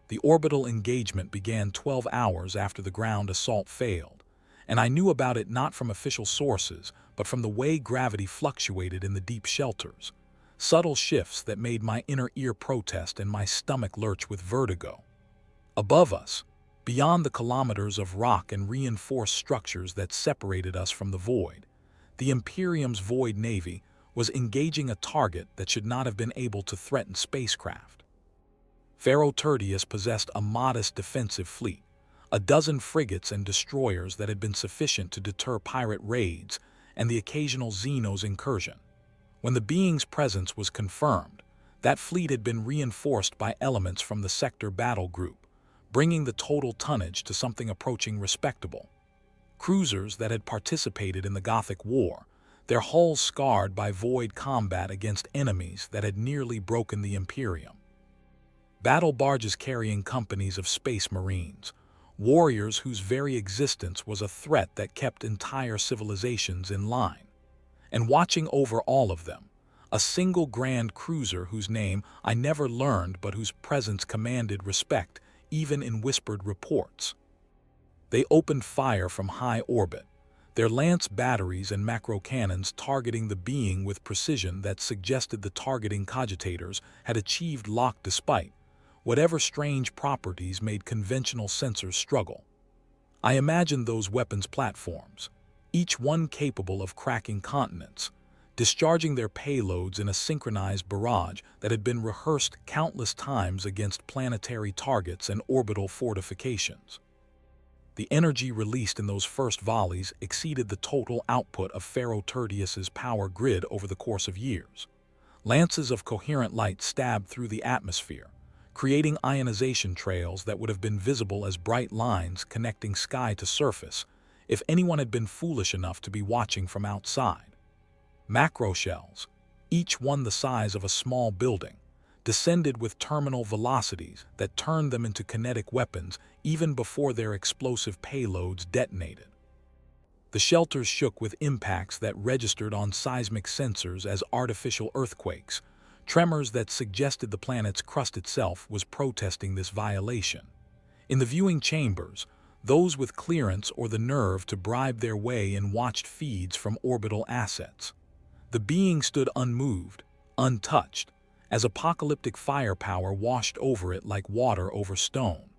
The orbital engagement began 12 hours after the ground assault failed, and I knew about it not from official sources, but from the way gravity fluctuated in the deep shelters, subtle shifts that made my inner ear protest and my stomach lurch with vertigo. Above us, beyond the kilometers of rock and reinforced structures that separated us from the void, the Imperium's Void Navy was engaging a target that should not have been able to threaten spacecraft. Pharaoh Tertius possessed a modest defensive fleet, a dozen frigates and destroyers that had been sufficient to deter pirate raids and the occasional Xenos incursion. When the being's presence was confirmed, that fleet had been reinforced by elements from the sector battle group, bringing the total tonnage to something approaching respectable. Cruisers that had participated in the Gothic War, their hulls scarred by void combat against enemies that had nearly broken the Imperium. Battle barges carrying companies of space marines, warriors whose very existence was a threat that kept entire civilizations in line. And watching over all of them, a single grand cruiser whose name I never learned but whose presence commanded respect even in whispered reports. They opened fire from high orbit, their lance batteries and macro cannons targeting the being with precision that suggested the targeting cogitators had achieved lock despite whatever strange properties made conventional sensors struggle. I imagined those weapons platforms, each one capable of cracking continents, discharging their payloads in a synchronized barrage that had been rehearsed countless times against planetary targets and orbital fortifications. The energy released in those first volleys exceeded the total output of Pharaoh Tertius's power grid over the course of years. Lances of coherent light stabbed through the atmosphere, creating ionization trails that would have been visible as bright lines connecting sky to surface if anyone had been foolish enough to be watching from outside. Macro shells, each one the size of a small building, descended with terminal velocities that turned them into kinetic weapons even before their explosive payloads detonated. The shelters shook with impacts that registered on seismic sensors as artificial earthquakes, tremors that suggested the planet's crust itself was protesting this violation. In the viewing chambers, those with clearance or the nerve to bribe their way in watched feeds from orbital assets. The being stood unmoved, untouched, as apocalyptic firepower washed over it like water over stone.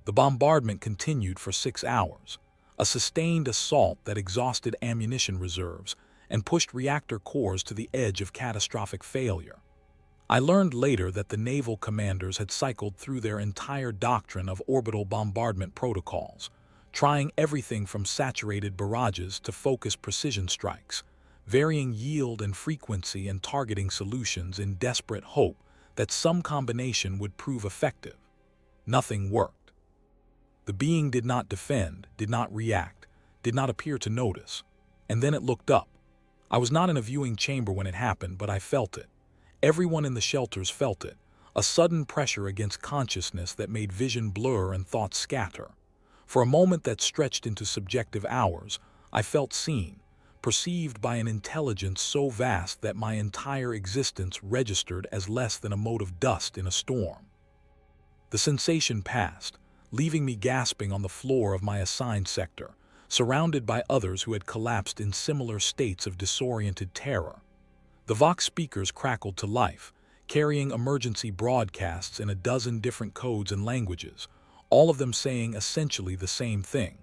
The bombardment continued for 6 hours, a sustained assault that exhausted ammunition reserves and pushed reactor cores to the edge of catastrophic failure. I learned later that the naval commanders had cycled through their entire doctrine of orbital bombardment protocols, trying everything from saturated barrages to focused precision strikes, varying yield and frequency and targeting solutions in desperate hope that some combination would prove effective. Nothing worked. The being did not defend, did not react, did not appear to notice. And then it looked up. I was not in a viewing chamber when it happened, but I felt it. Everyone in the shelters felt it, a sudden pressure against consciousness that made vision blur and thoughts scatter. For a moment that stretched into subjective hours, I felt seen, perceived by an intelligence so vast that my entire existence registered as less than a mote of dust in a storm. The sensation passed, leaving me gasping on the floor of my assigned sector, surrounded by others who had collapsed in similar states of disoriented terror. The Vox speakers crackled to life, carrying emergency broadcasts in a dozen different codes and languages, all of them saying essentially the same thing.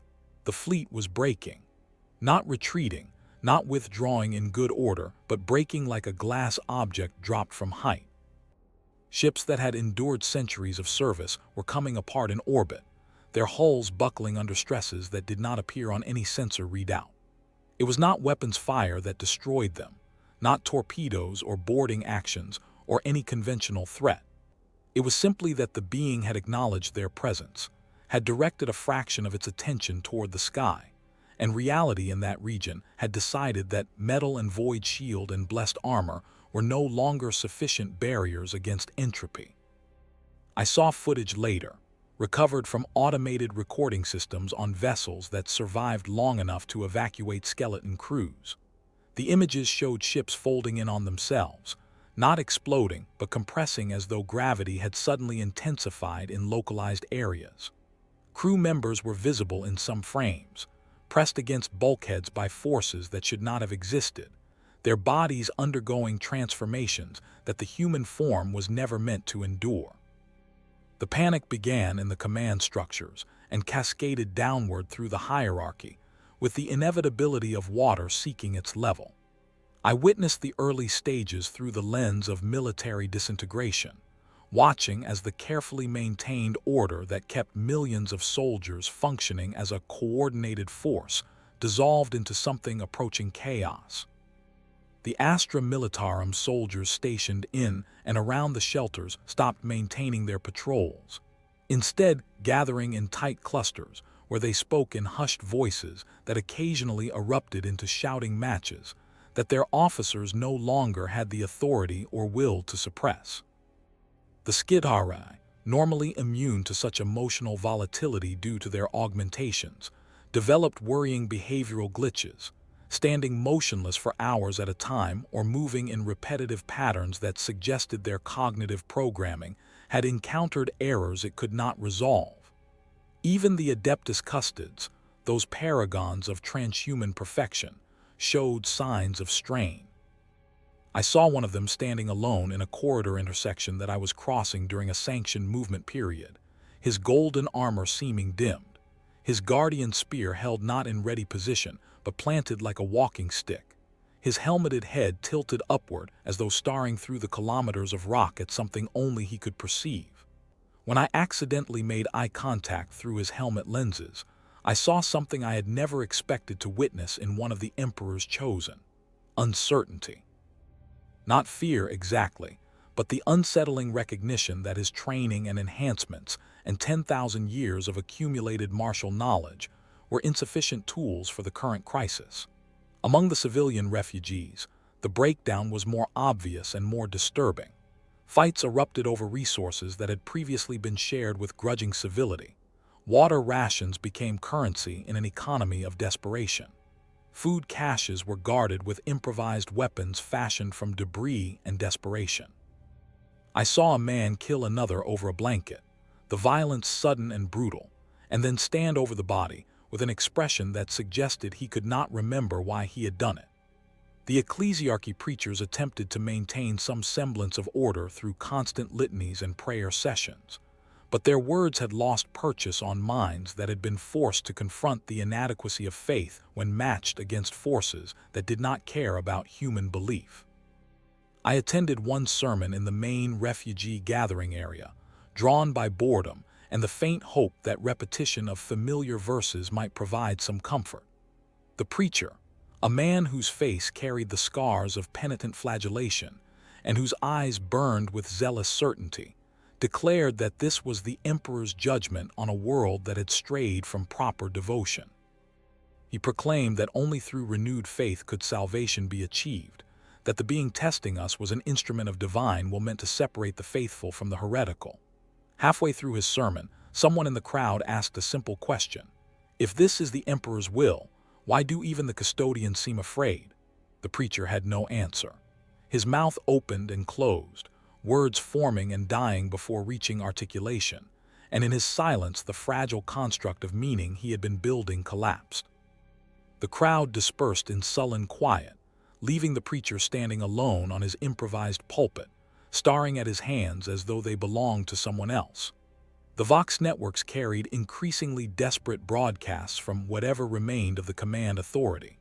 The fleet was breaking. Not retreating, not withdrawing in good order, but breaking like a glass object dropped from height. Ships that had endured centuries of service were coming apart in orbit, their hulls buckling under stresses that did not appear on any sensor readout. It was not weapons fire that destroyed them, not torpedoes or boarding actions or any conventional threat. It was simply that the being had acknowledged their presence, had directed a fraction of its attention toward the sky, and reality in that region had decided that metal and void shield and blessed armor were no longer sufficient barriers against entropy. I saw footage later, recovered from automated recording systems on vessels that survived long enough to evacuate skeleton crews. The images showed ships folding in on themselves, not exploding but compressing as though gravity had suddenly intensified in localized areas. Crew members were visible in some frames, pressed against bulkheads by forces that should not have existed, their bodies undergoing transformations that the human form was never meant to endure. The panic began in the command structures and cascaded downward through the hierarchy, with the inevitability of water seeking its level. I witnessed the early stages through the lens of military disintegration, watching as the carefully maintained order that kept millions of soldiers functioning as a coordinated force dissolved into something approaching chaos. The Astra Militarum soldiers stationed in and around the shelters stopped maintaining their patrols, instead gathering in tight clusters where they spoke in hushed voices that occasionally erupted into shouting matches that their officers no longer had the authority or will to suppress. The Skidharai, normally immune to such emotional volatility due to their augmentations, developed worrying behavioral glitches, standing motionless for hours at a time or moving in repetitive patterns that suggested their cognitive programming had encountered errors it could not resolve. Even the Adeptus Custodes, those paragons of transhuman perfection, showed signs of strain. I saw one of them standing alone in a corridor intersection that I was crossing during a sanctioned movement period, his golden armor seeming dimmed, his guardian spear held not in ready position but planted like a walking stick, his helmeted head tilted upward as though staring through the kilometers of rock at something only he could perceive. When I accidentally made eye contact through his helmet lenses, I saw something I had never expected to witness in one of the Emperor's chosen: uncertainty. Not fear exactly, but the unsettling recognition that his training and enhancements and 10,000 years of accumulated martial knowledge were insufficient tools for the current crisis. Among the civilian refugees, the breakdown was more obvious and more disturbing. Fights erupted over resources that had previously been shared with grudging civility. Water rations became currency in an economy of desperation. Food caches were guarded with improvised weapons fashioned from debris and desperation. I saw a man kill another over a blanket, the violence sudden and brutal, and then stand over the body with an expression that suggested he could not remember why he had done it. The ecclesiarchy preachers attempted to maintain some semblance of order through constant litanies and prayer sessions, but their words had lost purchase on minds that had been forced to confront the inadequacy of faith when matched against forces that did not care about human belief. I attended one sermon in the main refugee gathering area, drawn by boredom and the faint hope that repetition of familiar verses might provide some comfort. The preacher, a man whose face carried the scars of penitent flagellation and whose eyes burned with zealous certainty, declared that this was the Emperor's judgment on a world that had strayed from proper devotion. He proclaimed that only through renewed faith could salvation be achieved, that the being testing us was an instrument of divine will meant to separate the faithful from the heretical. Halfway through his sermon, someone in the crowd asked a simple question: "If this is the Emperor's will, why do even the custodians seem afraid?" The preacher had no answer. His mouth opened and closed, words forming and dying before reaching articulation, and in his silence the fragile construct of meaning he had been building collapsed. The crowd dispersed in sullen quiet, leaving the preacher standing alone on his improvised pulpit, staring at his hands as though they belonged to someone else. The Vox networks carried increasingly desperate broadcasts from whatever remained of the command authority.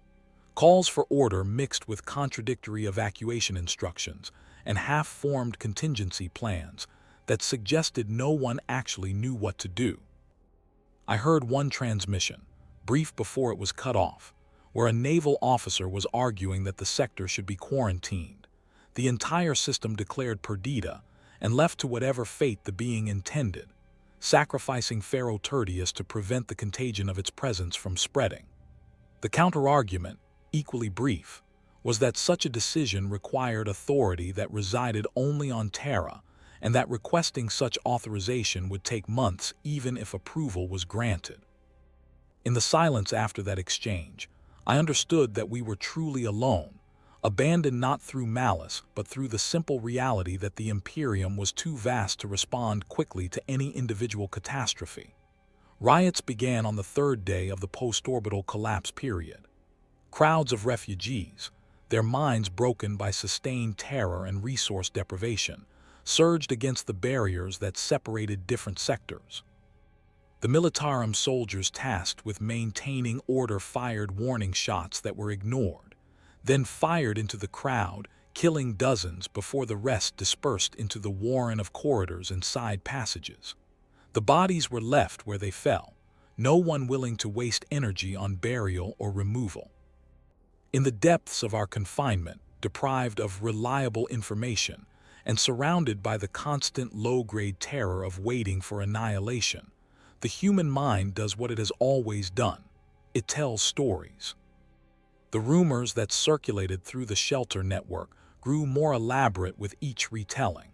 Calls for order mixed with contradictory evacuation instructions and half-formed contingency plans that suggested no one actually knew what to do. I heard one transmission, brief before it was cut off, where a naval officer was arguing that the sector should be quarantined, the entire system declared perdita, and left to whatever fate the being intended, sacrificing Pharaoh Tertius to prevent the contagion of its presence from spreading. The counter-argument, equally brief, was that such a decision required authority that resided only on Terra, and that requesting such authorization would take months even if approval was granted. In the silence after that exchange, I understood that we were truly alone, abandoned not through malice but through the simple reality that the Imperium was too vast to respond quickly to any individual catastrophe. Riots began on the third day of the post-orbital collapse period. Crowds of refugees, their minds broken by sustained terror and resource deprivation, surged against the barriers that separated different sectors. The Militarum soldiers tasked with maintaining order fired warning shots that were ignored, then fired into the crowd, killing dozens before the rest dispersed into the warren of corridors and side passages. The bodies were left where they fell, no one willing to waste energy on burial or removal. In the depths of our confinement, deprived of reliable information, and surrounded by the constant low-grade terror of waiting for annihilation, the human mind does what it has always done. It tells stories. The rumors that circulated through the shelter network grew more elaborate with each retelling,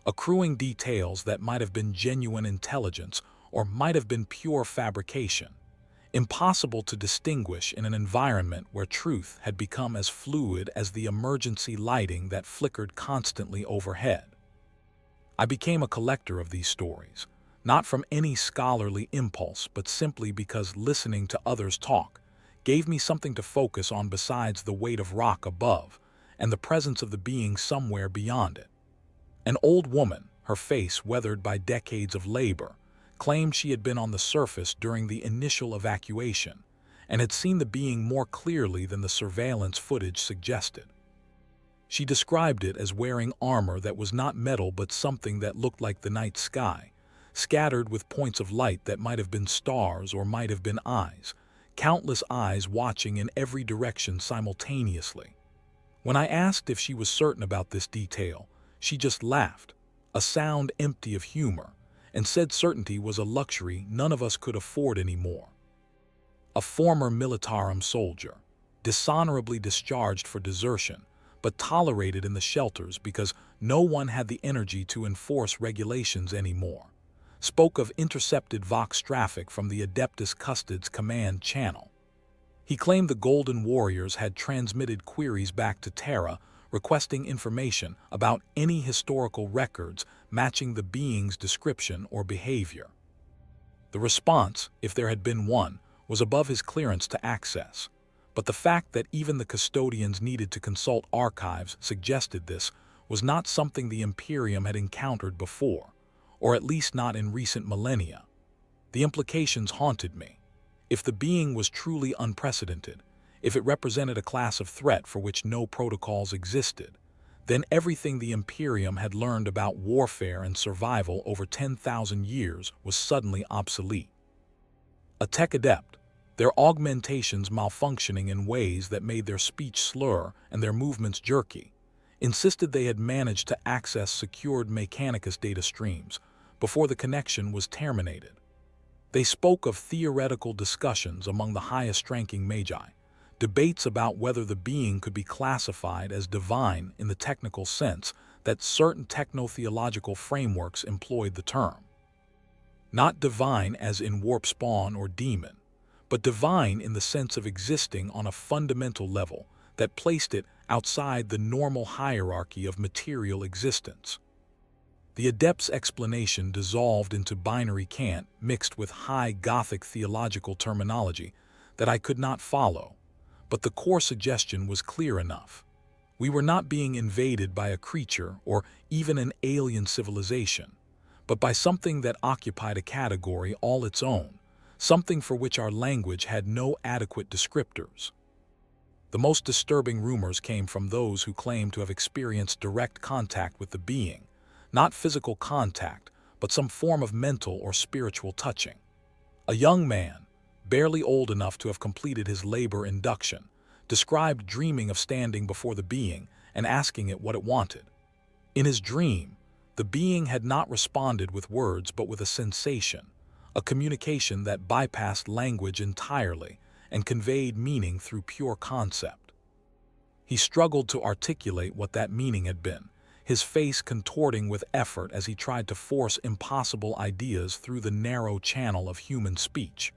accruing details that might have been genuine intelligence or might have been pure fabrication, impossible to distinguish in an environment where truth had become as fluid as the emergency lighting that flickered constantly overhead. I became a collector of these stories, not from any scholarly impulse, but simply because listening to others talk gave me something to focus on besides the weight of rock above and the presence of the being somewhere beyond it. An old woman, her face weathered by decades of labor, claimed she had been on the surface during the initial evacuation and had seen the being more clearly than the surveillance footage suggested. She described it as wearing armor that was not metal but something that looked like the night sky, scattered with points of light that might have been stars or might have been eyes, countless eyes watching in every direction simultaneously. When I asked if she was certain about this detail, she just laughed, a sound empty of humor, and said certainty was a luxury none of us could afford anymore. A former militarum soldier, dishonorably discharged for desertion, but tolerated in the shelters because no one had the energy to enforce regulations anymore, spoke of intercepted Vox traffic from the Adeptus Custodes command channel. He claimed the Golden Warriors had transmitted queries back to Terra requesting information about any historical records matching the being's description or behavior. The response, if there had been one, was above his clearance to access, but the fact that even the custodians needed to consult archives suggested this was not something the Imperium had encountered before, or at least not in recent millennia. The implications haunted me. If the being was truly unprecedented, if it represented a class of threat for which no protocols existed, then everything the Imperium had learned about warfare and survival over 10,000 years was suddenly obsolete. A tech adept, their augmentations malfunctioning in ways that made their speech slur and their movements jerky, insisted they had managed to access secured Mechanicus data streams before the connection was terminated. They spoke of theoretical discussions among the highest-ranking magi, debates about whether the being could be classified as divine in the technical sense that certain techno-theological frameworks employed the term. Not divine as in warp spawn or demon, but divine in the sense of existing on a fundamental level that placed it outside the normal hierarchy of material existence. The adept's explanation dissolved into binary cant mixed with high Gothic theological terminology that I could not follow, but the core suggestion was clear enough. We were not being invaded by a creature or even an alien civilization, but by something that occupied a category all its own, something for which our language had no adequate descriptors. The most disturbing rumors came from those who claimed to have experienced direct contact with the being, not physical contact, but some form of mental or spiritual touching. A young man, barely old enough to have completed his labor induction, described dreaming of standing before the being and asking it what it wanted. In his dream, the being had not responded with words but with a sensation, a communication that bypassed language entirely and conveyed meaning through pure concept. He struggled to articulate what that meaning had been, his face contorting with effort as he tried to force impossible ideas through the narrow channel of human speech.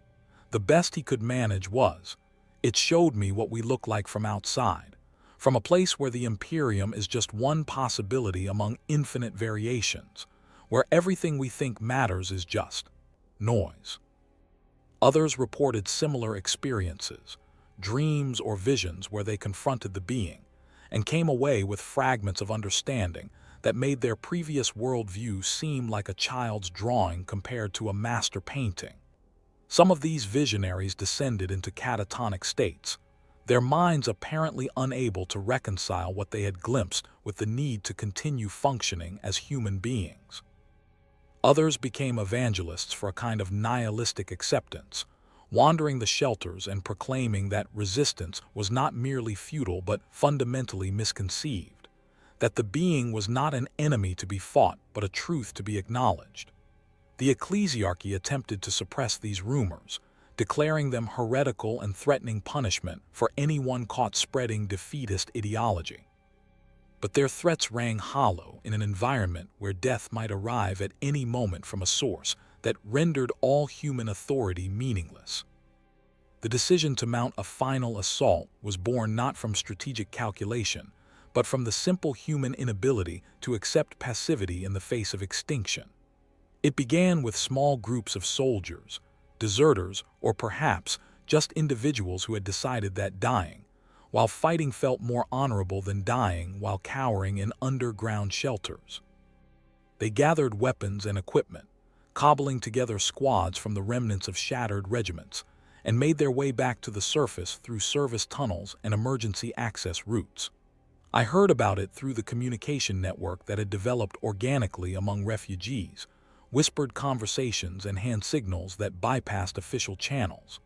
The best he could manage was, "It showed me what we look like from outside, from a place where the Imperium is just one possibility among infinite variations, where everything we think matters is just noise." Others reported similar experiences, dreams or visions where they confronted the being, and came away with fragments of understanding that made their previous worldview seem like a child's drawing compared to a master painting. Some of these visionaries descended into catatonic states, their minds apparently unable to reconcile what they had glimpsed with the need to continue functioning as human beings. Others became evangelists for a kind of nihilistic acceptance, wandering the shelters and proclaiming that resistance was not merely futile but fundamentally misconceived, that the being was not an enemy to be fought but a truth to be acknowledged. The ecclesiarchy attempted to suppress these rumors, declaring them heretical and threatening punishment for anyone caught spreading defeatist ideology. But their threats rang hollow in an environment where death might arrive at any moment from a source that rendered all human authority meaningless. The decision to mount a final assault was born not from strategic calculation, but from the simple human inability to accept passivity in the face of extinction. It began with small groups of soldiers, deserters, or perhaps just individuals who had decided that dying, while fighting, felt more honorable than dying while cowering in underground shelters. They gathered weapons and equipment, cobbling together squads from the remnants of shattered regiments, and made their way back to the surface through service tunnels and emergency access routes. I heard about it through the communication network that had developed organically among refugees, whispered conversations and hand signals that bypassed official channels.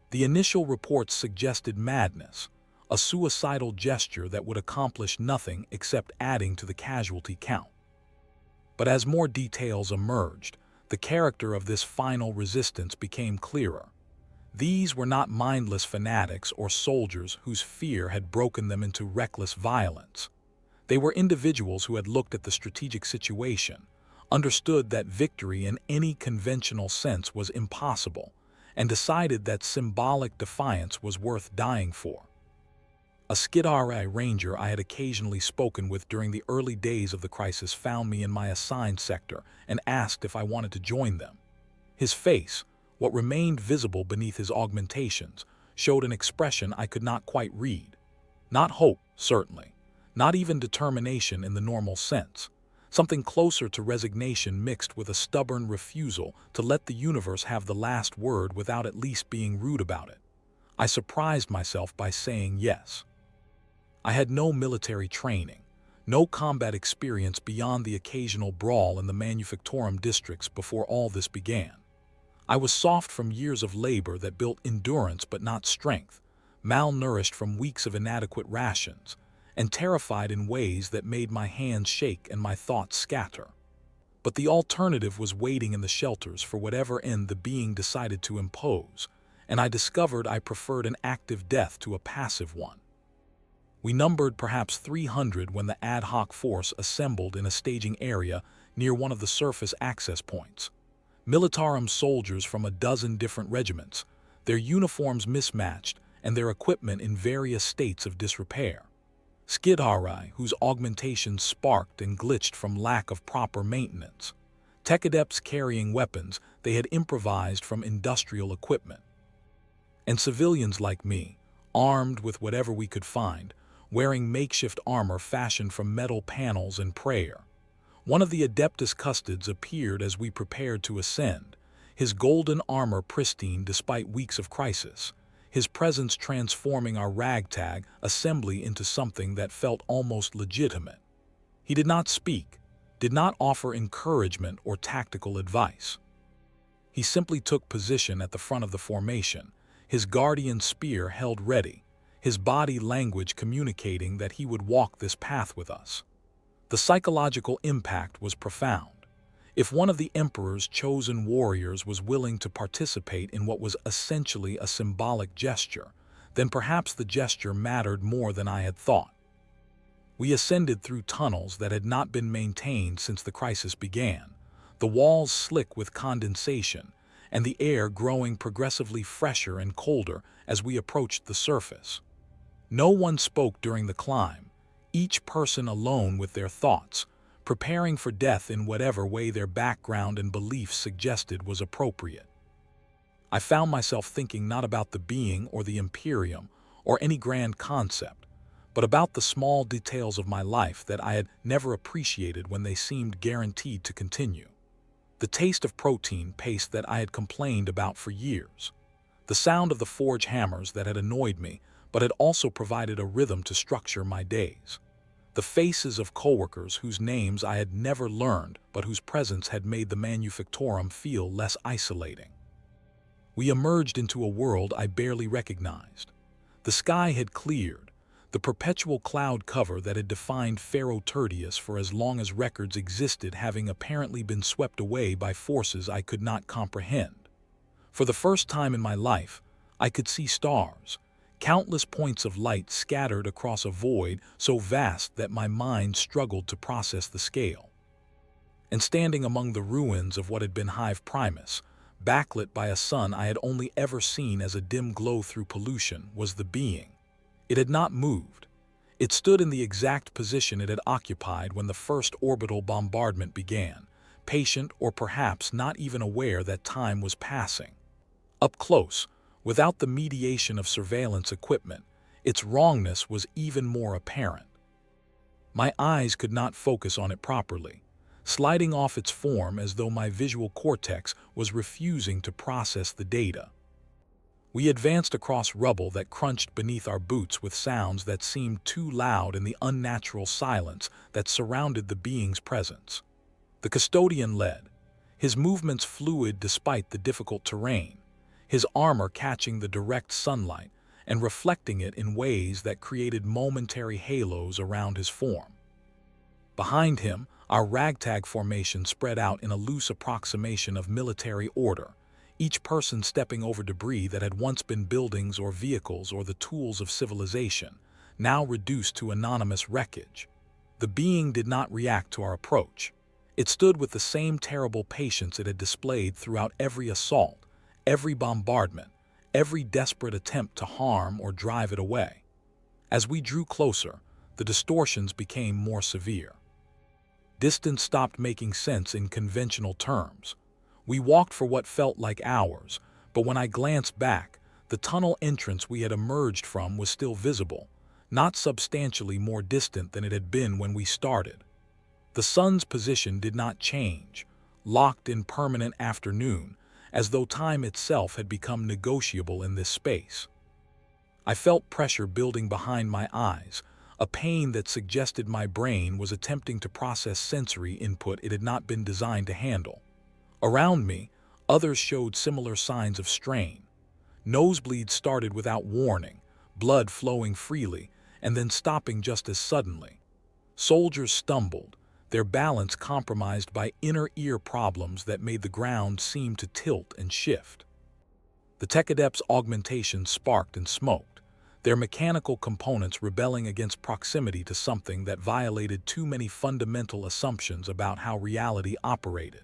The initial reports suggested madness, a suicidal gesture that would accomplish nothing except adding to the casualty count. But as more details emerged, the character of this final resistance became clearer. These were not mindless fanatics or soldiers whose fear had broken them into reckless violence. They were individuals who had looked at the strategic situation, understood that victory in any conventional sense was impossible, and decided that symbolic defiance was worth dying for. A Skidari ranger I had occasionally spoken with during the early days of the crisis found me in my assigned sector and asked if I wanted to join them. His face, what remained visible beneath his augmentations, showed an expression I could not quite read. Not hope, certainly, not even determination in the normal sense. Something closer to resignation mixed with a stubborn refusal to let the universe have the last word without at least being rude about it. I surprised myself by saying yes. I had no military training, no combat experience beyond the occasional brawl in the manufactorum districts before all this began. I was soft from years of labor that built endurance but not strength, malnourished from weeks of inadequate rations, and terrified in ways that made my hands shake and my thoughts scatter. But the alternative was waiting in the shelters for whatever end the being decided to impose, and I discovered I preferred an active death to a passive one. We numbered perhaps 300 when the ad hoc force assembled in a staging area near one of the surface access points. Militarum soldiers from a dozen different regiments, their uniforms mismatched and their equipment in various states of disrepair. Skidari, whose augmentations sparked and glitched from lack of proper maintenance. Tech adepts carrying weapons they had improvised from industrial equipment. And civilians like me, armed with whatever we could find, wearing makeshift armor fashioned from metal panels and prayer. One of the Adeptus Custodes appeared as we prepared to ascend, his golden armor pristine despite weeks of crisis, his presence transforming our ragtag assembly into something that felt almost legitimate. He did not speak, did not offer encouragement or tactical advice. He simply took position at the front of the formation, his guardian spear held ready, his body language communicating that he would walk this path with us. The psychological impact was profound. If one of the Emperor's chosen warriors was willing to participate in what was essentially a symbolic gesture, then perhaps the gesture mattered more than I had thought. We ascended through tunnels that had not been maintained since the crisis began, the walls slick with condensation, and the air growing progressively fresher and colder as we approached the surface. No one spoke during the climb, each person alone with their thoughts, preparing for death in whatever way their background and beliefs suggested was appropriate. I found myself thinking not about the being or the Imperium or any grand concept, but about the small details of my life that I had never appreciated when they seemed guaranteed to continue. The taste of protein paste that I had complained about for years. The sound of the forge hammers that had annoyed me but had also provided a rhythm to structure my days. The faces of coworkers whose names I had never learned but whose presence had made the manufactorum feel less isolating. We emerged into a world I barely recognized. The sky had cleared, the perpetual cloud cover that had defined Pharaoh Tertius for as long as records existed having apparently been swept away by forces I could not comprehend. For the first time in my life, I could see stars, countless points of light scattered across a void so vast that my mind struggled to process the scale. And standing among the ruins of what had been Hive Primus, backlit by a sun I had only ever seen as a dim glow through pollution, was the being. It had not moved. It stood in the exact position it had occupied when the first orbital bombardment began, patient or perhaps not even aware that time was passing. Up close, without the mediation of surveillance equipment, its wrongness was even more apparent. My eyes could not focus on it properly, sliding off its form as though my visual cortex was refusing to process the data. We advanced across rubble that crunched beneath our boots with sounds that seemed too loud in the unnatural silence that surrounded the being's presence. The custodian led, his movements fluid despite the difficult terrain, his armor catching the direct sunlight and reflecting it in ways that created momentary halos around his form. Behind him, our ragtag formation spread out in a loose approximation of military order, each person stepping over debris that had once been buildings or vehicles or the tools of civilization, now reduced to anonymous wreckage. The being did not react to our approach. It stood with the same terrible patience it had displayed throughout every assault, every bombardment, every desperate attempt to harm or drive it away. As we drew closer, the distortions became more severe. Distance stopped making sense in conventional terms. We walked for what felt like hours, but when I glanced back, the tunnel entrance we had emerged from was still visible, not substantially more distant than it had been when we started. The sun's position did not change, locked in permanent afternoon, as though time itself had become negotiable in this space. I felt pressure building behind my eyes, a pain that suggested my brain was attempting to process sensory input it had not been designed to handle. Around me, others showed similar signs of strain. Nosebleeds started without warning, blood flowing freely, and then stopping just as suddenly. Soldiers stumbled, their balance compromised by inner ear problems that made the ground seem to tilt and shift. The Tech Adepts' augmentations sparked and smoked, their mechanical components rebelling against proximity to something that violated too many fundamental assumptions about how reality operated.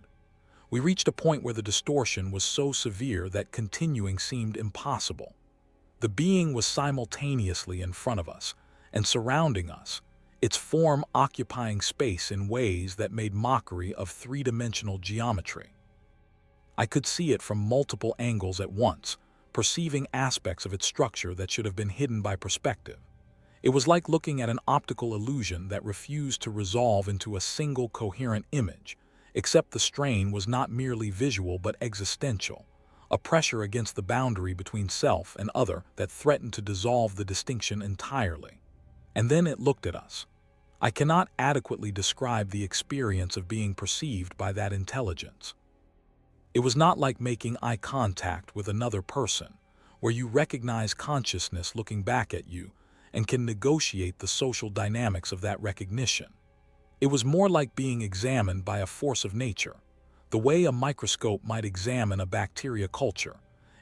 We reached a point where the distortion was so severe that continuing seemed impossible. The being was simultaneously in front of us and surrounding us, its form occupying space in ways that made mockery of three-dimensional geometry. I could see it from multiple angles at once, perceiving aspects of its structure that should have been hidden by perspective. It was like looking at an optical illusion that refused to resolve into a single coherent image, except the strain was not merely visual but existential, a pressure against the boundary between self and other that threatened to dissolve the distinction entirely. And then it looked at us. I cannot adequately describe the experience of being perceived by that intelligence. It was not like making eye contact with another person, where you recognize consciousness looking back at you and can negotiate the social dynamics of that recognition. It was more like being examined by a force of nature, the way a microscope might examine a bacteria culture,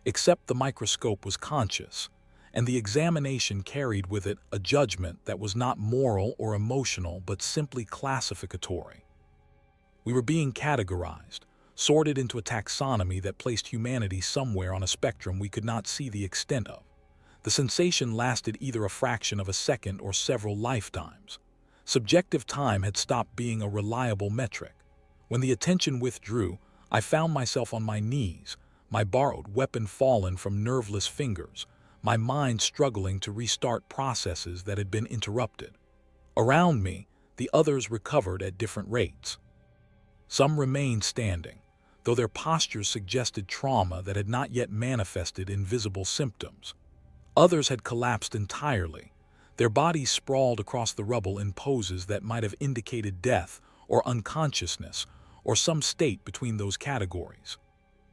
except the microscope was conscious, and the examination carried with it a judgment that was not moral or emotional but simply classificatory. We were being categorized, sorted into a taxonomy that placed humanity somewhere on a spectrum we could not see the extent of. The sensation lasted either a fraction of a second or several lifetimes. Subjective time had stopped being a reliable metric. When the attention withdrew, I found myself on my knees, my borrowed weapon fallen from nerveless fingers, my mind struggling to restart processes that had been interrupted. Around me, the others recovered at different rates. Some remained standing, though their postures suggested trauma that had not yet manifested in visible symptoms. Others had collapsed entirely, their bodies sprawled across the rubble in poses that might have indicated death or unconsciousness or some state between those categories.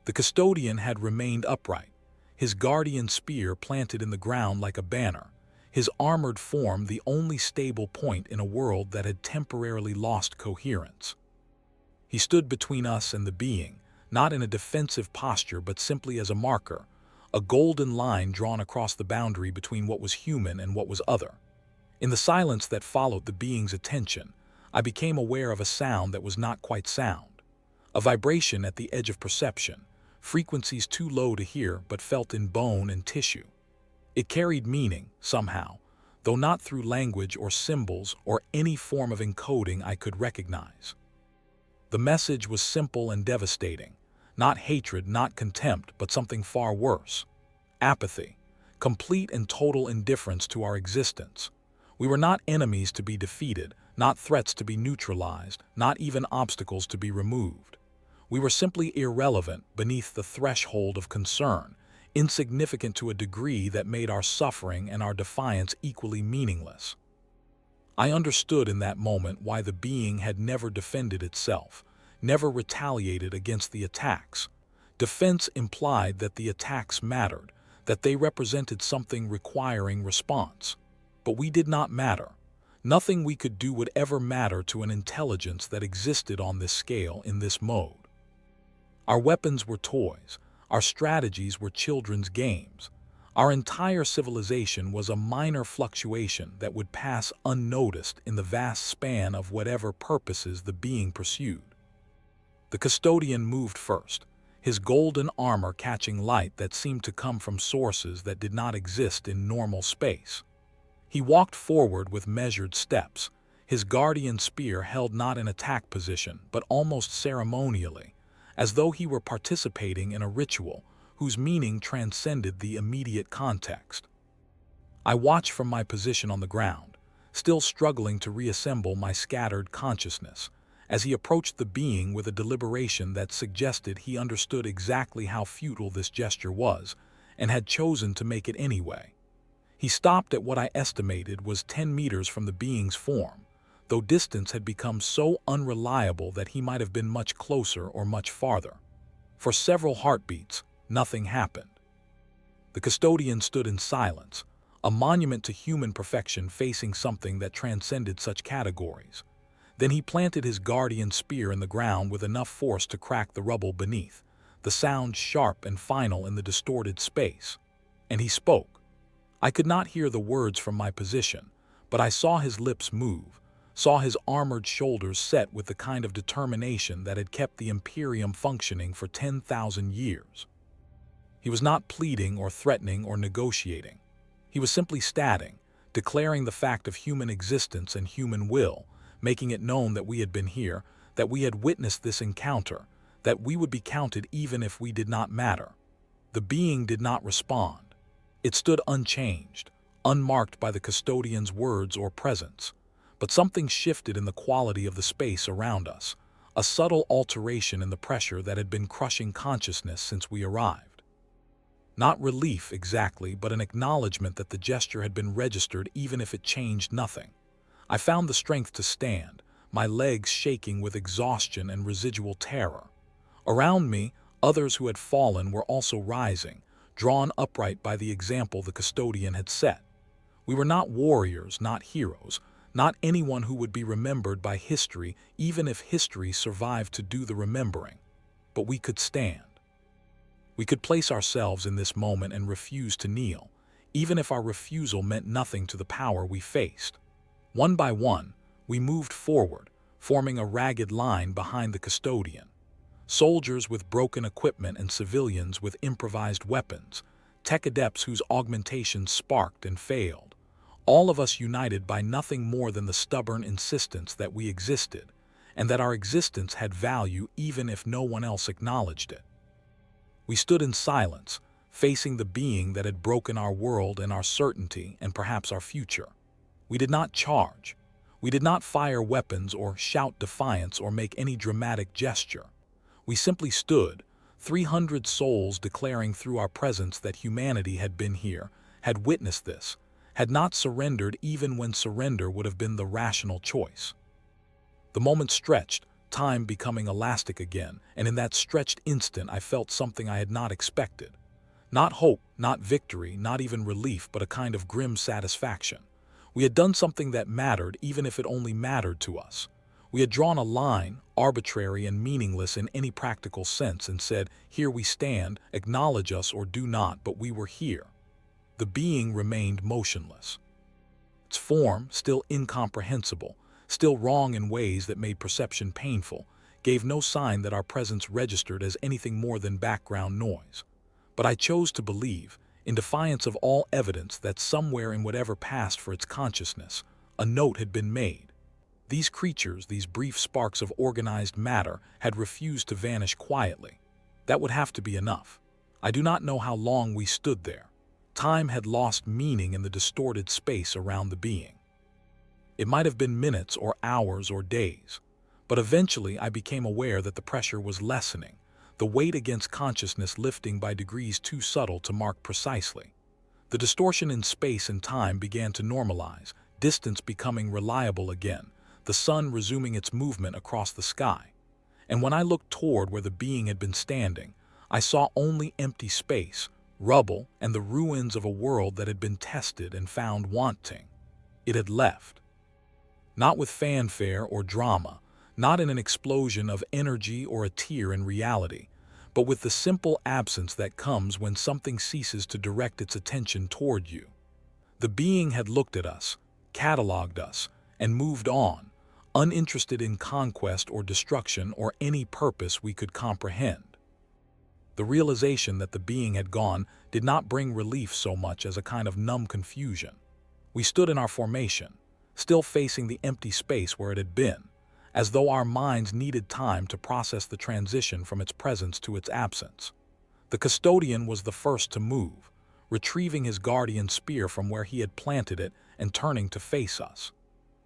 The custodian had remained upright, his guardian spear planted in the ground like a banner, his armored form the only stable point in a world that had temporarily lost coherence. He stood between us and the being, not in a defensive posture but simply as a marker, a golden line drawn across the boundary between what was human and what was other. In the silence that followed the being's attention, I became aware of a sound that was not quite sound, a vibration at the edge of perception, frequencies too low to hear but felt in bone and tissue. It carried meaning, somehow, though not through language or symbols or any form of encoding I could recognize. The message was simple and devastating, not hatred, not contempt, but something far worse. Apathy, complete and total indifference to our existence. We were not enemies to be defeated, not threats to be neutralized, not even obstacles to be removed. We were simply irrelevant beneath the threshold of concern, insignificant to a degree that made our suffering and our defiance equally meaningless. I understood in that moment why the being had never defended itself, never retaliated against the attacks. Defense implied that the attacks mattered, that they represented something requiring response. But we did not matter. Nothing we could do would ever matter to an intelligence that existed on this scale in this mode. Our weapons were toys. Our strategies were children's games. Our entire civilization was a minor fluctuation that would pass unnoticed in the vast span of whatever purposes the being pursued. The custodian moved first, his golden armor catching light that seemed to come from sources that did not exist in normal space. He walked forward with measured steps, his guardian spear held not in attack position but almost ceremonially, as though he were participating in a ritual whose meaning transcended the immediate context. I watched from my position on the ground, still struggling to reassemble my scattered consciousness, as he approached the being with a deliberation that suggested he understood exactly how futile this gesture was and had chosen to make it anyway. He stopped at what I estimated was 10 meters from the being's form, though distance had become so unreliable that he might have been much closer or much farther. For several heartbeats, nothing happened. The custodian stood in silence, a monument to human perfection facing something that transcended such categories. Then he planted his guardian spear in the ground with enough force to crack the rubble beneath, the sound sharp and final in the distorted space. And he spoke. I could not hear the words from my position, but I saw his lips move, saw his armored shoulders set with the kind of determination that had kept the Imperium functioning for 10,000 years. He was not pleading or threatening or negotiating. He was simply stating, declaring the fact of human existence and human will, making it known that we had been here, that we had witnessed this encounter, that we would be counted even if we did not matter. The being did not respond. It stood unchanged, unmarked by the custodian's words or presence. But something shifted in the quality of the space around us, a subtle alteration in the pressure that had been crushing consciousness since we arrived. Not relief exactly, but an acknowledgement that the gesture had been registered even if it changed nothing. I found the strength to stand, my legs shaking with exhaustion and residual terror. Around me, others who had fallen were also rising, drawn upright by the example the custodian had set. We were not warriors, not heroes, not anyone who would be remembered by history even if history survived to do the remembering. But we could stand. We could place ourselves in this moment and refuse to kneel, even if our refusal meant nothing to the power we faced. One by one, we moved forward, forming a ragged line behind the custodian. Soldiers with broken equipment and civilians with improvised weapons, tech adepts whose augmentations sparked and failed. All of us united by nothing more than the stubborn insistence that we existed, and that our existence had value even if no one else acknowledged it. We stood in silence, facing the being that had broken our world and our certainty and perhaps our future. We did not charge. We did not fire weapons or shout defiance or make any dramatic gesture. We simply stood, 300 souls declaring through our presence that humanity had been here, had witnessed this, had not surrendered even when surrender would have been the rational choice. The moment stretched, time becoming elastic again, and in that stretched instant I felt something I had not expected. Not hope, not victory, not even relief, but a kind of grim satisfaction. We had done something that mattered, even if it only mattered to us. We had drawn a line, arbitrary and meaningless in any practical sense, and said, "Here we stand, acknowledge us or do not, but we were here." The being remained motionless. Its form, still incomprehensible, still wrong in ways that made perception painful, gave no sign that our presence registered as anything more than background noise. But I chose to believe, in defiance of all evidence, that somewhere in whatever passed for its consciousness, a note had been made. These creatures, these brief sparks of organized matter, had refused to vanish quietly. That would have to be enough. I do not know how long we stood there. Time had lost meaning in the distorted space around the being. It might have been minutes or hours or days, but eventually I became aware that the pressure was lessening, the weight against consciousness lifting by degrees too subtle to mark precisely. The distortion in space and time began to normalize, distance becoming reliable again, the sun resuming its movement across the sky. And when I looked toward where the being had been standing, I saw only empty space, rubble, and the ruins of a world that had been tested and found wanting. It had left. Not with fanfare or drama, not in an explosion of energy or a tear in reality, but with the simple absence that comes when something ceases to direct its attention toward you. The being had looked at us, cataloged us, and moved on, uninterested in conquest or destruction or any purpose we could comprehend. The realization that the being had gone did not bring relief so much as a kind of numb confusion. We stood in our formation, still facing the empty space where it had been, as though our minds needed time to process the transition from its presence to its absence. The custodian was the first to move, retrieving his guardian spear from where he had planted it and turning to face us.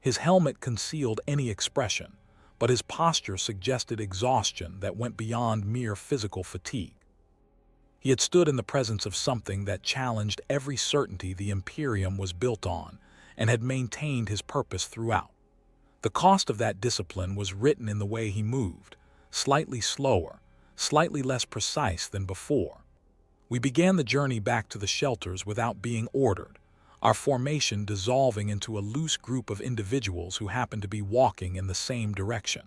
His helmet concealed any expression, but his posture suggested exhaustion that went beyond mere physical fatigue. He had stood in the presence of something that challenged every certainty the Imperium was built on and had maintained his purpose throughout. The cost of that discipline was written in the way he moved, slightly slower, slightly less precise than before. We began the journey back to the shelters without being ordered, our formation dissolving into a loose group of individuals who happened to be walking in the same direction.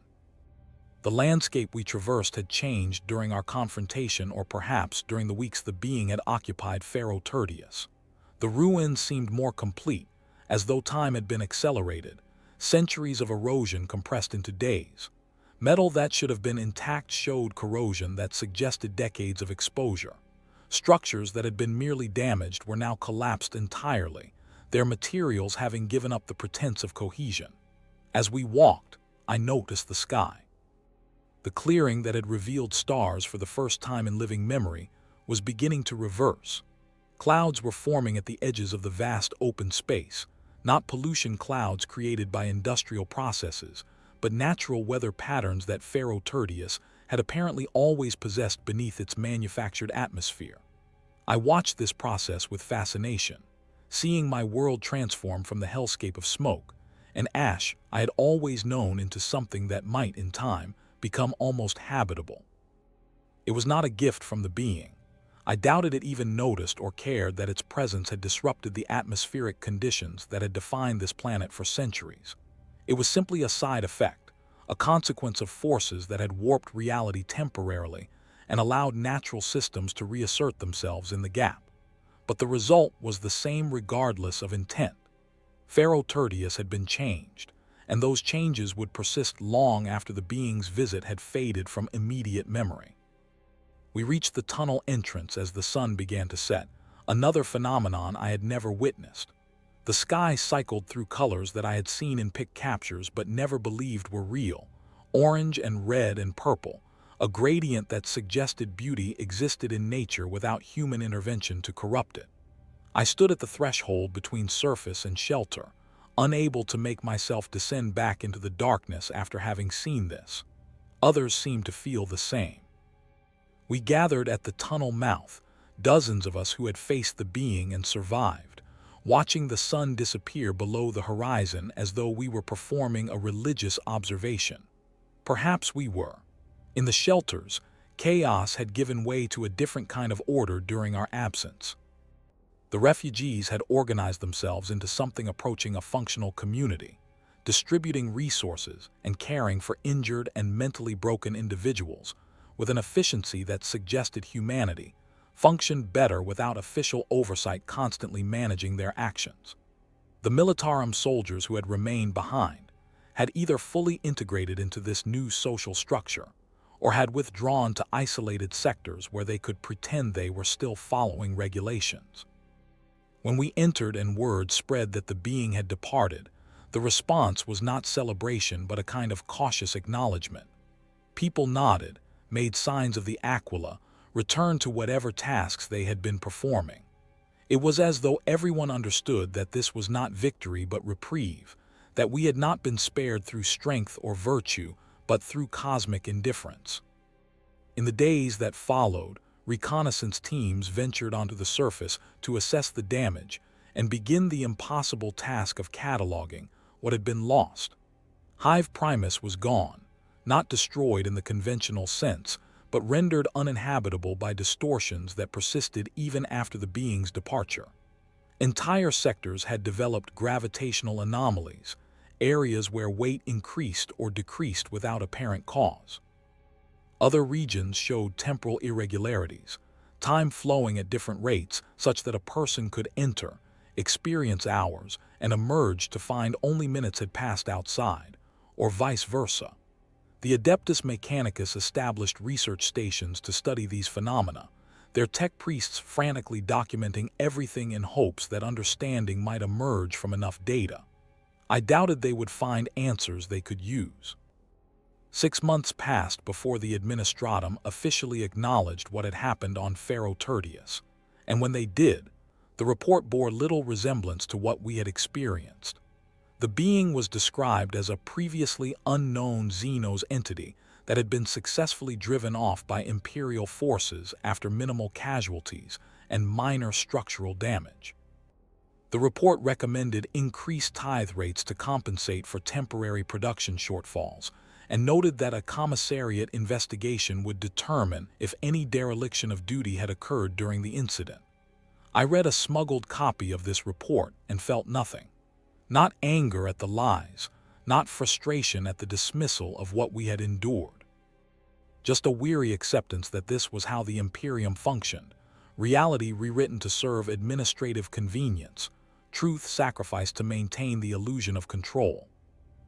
The landscape we traversed had changed during our confrontation, or perhaps during the weeks the being had occupied Pharaoh Tertius. The ruins seemed more complete, as though time had been accelerated, centuries of erosion compressed into days. Metal that should have been intact showed corrosion that suggested decades of exposure. Structures that had been merely damaged were now collapsed entirely, their materials having given up the pretense of cohesion. As we walked, I noticed the sky. The clearing that had revealed stars for the first time in living memory was beginning to reverse. Clouds were forming at the edges of the vast open space, not pollution clouds created by industrial processes, but natural weather patterns that Pharaoh Tertius had apparently always possessed beneath its manufactured atmosphere. I watched this process with fascination, seeing my world transform from the hellscape of smoke and ash I had always known into something that might, in time, become almost habitable. It was not a gift from the being. I doubted it even noticed or cared that its presence had disrupted the atmospheric conditions that had defined this planet for centuries. It was simply a side effect, a consequence of forces that had warped reality temporarily and allowed natural systems to reassert themselves in the gap. But the result was the same regardless of intent. Pharaoh Tertius had been changed, and those changes would persist long after the being's visit had faded from immediate memory. We reached the tunnel entrance as the sun began to set, another phenomenon I had never witnessed. The sky cycled through colors that I had seen in pic captures but never believed were real, orange and red and purple, a gradient that suggested beauty existed in nature without human intervention to corrupt it. I stood at the threshold between surface and shelter, unable to make myself descend back into the darkness after having seen this. Others seemed to feel the same. We gathered at the tunnel mouth, dozens of us who had faced the being and survived, watching the sun disappear below the horizon as though we were performing a religious observation. Perhaps we were. In the shelters, Chaos had given way to a different kind of order during our absence. The refugees had organized themselves into something approaching a functional community, distributing resources and caring for injured and mentally broken individuals with an efficiency that suggested humanity functioned better without official oversight constantly managing their actions. The Militarum soldiers who had remained behind had either fully integrated into this new social structure or had withdrawn to isolated sectors where they could pretend they were still following regulations. When we entered and word spread that the being had departed, the response was not celebration but a kind of cautious acknowledgement. People nodded, made signs of the Aquila, returned to whatever tasks they had been performing. It was as though everyone understood that this was not victory but reprieve, that we had not been spared through strength or virtue, but through cosmic indifference. In the days that followed, reconnaissance teams ventured onto the surface to assess the damage and begin the impossible task of cataloging what had been lost. Hive Primus was gone, not destroyed in the conventional sense, but rendered uninhabitable by distortions that persisted even after the being's departure. Entire sectors had developed gravitational anomalies, areas where weight increased or decreased without apparent cause. Other regions showed temporal irregularities, time flowing at different rates such that a person could enter, experience hours, and emerge to find only minutes had passed outside, or vice versa. The Adeptus Mechanicus established research stations to study these phenomena, their tech priests frantically documenting everything in hopes that understanding might emerge from enough data. I doubted they would find answers they could use. 6 months passed before the Administratum officially acknowledged what had happened on Pharaoh Tertius, and when they did, the report bore little resemblance to what we had experienced. The being was described as a previously unknown Xenos entity that had been successfully driven off by Imperial forces after minimal casualties and minor structural damage. The report recommended increased tithe rates to compensate for temporary production shortfalls, and noted that a commissariat investigation would determine if any dereliction of duty had occurred during the incident. I read a smuggled copy of this report and felt nothing. Not anger at the lies, not frustration at the dismissal of what we had endured. Just a weary acceptance that this was how the Imperium functioned, reality rewritten to serve administrative convenience, truth sacrificed to maintain the illusion of control.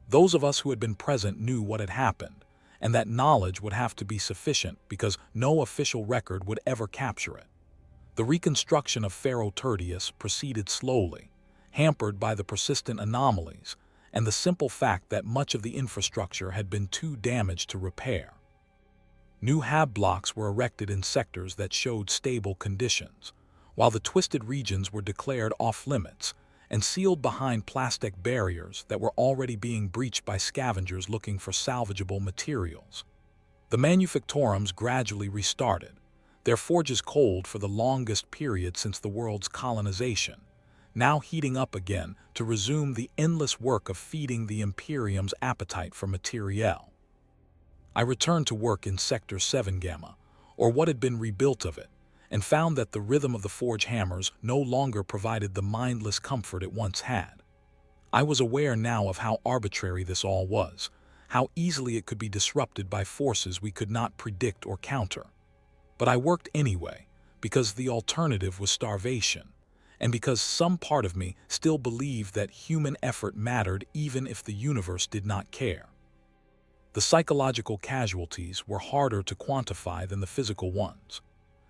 Those of us who had been present knew what had happened, and that knowledge would have to be sufficient because no official record would ever capture it. The reconstruction of Pharaoh Tertius proceeded slowly, hampered by the persistent anomalies and the simple fact that much of the infrastructure had been too damaged to repair. New hab blocks were erected in sectors that showed stable conditions, while the twisted regions were declared off-limits and sealed behind plastic barriers that were already being breached by scavengers looking for salvageable materials. The manufactorums gradually restarted, their forges cold for the longest period since the world's colonization, now heating up again to resume the endless work of feeding the Imperium's appetite for materiel. I returned to work in Sector 7 Gamma, or what had been rebuilt of it, and found that the rhythm of the forge hammers no longer provided the mindless comfort it once had. I was aware now of how arbitrary this all was, how easily it could be disrupted by forces we could not predict or counter. But I worked anyway, because the alternative was starvation, and because some part of me still believed that human effort mattered even if the universe did not care. The psychological casualties were harder to quantify than the physical ones.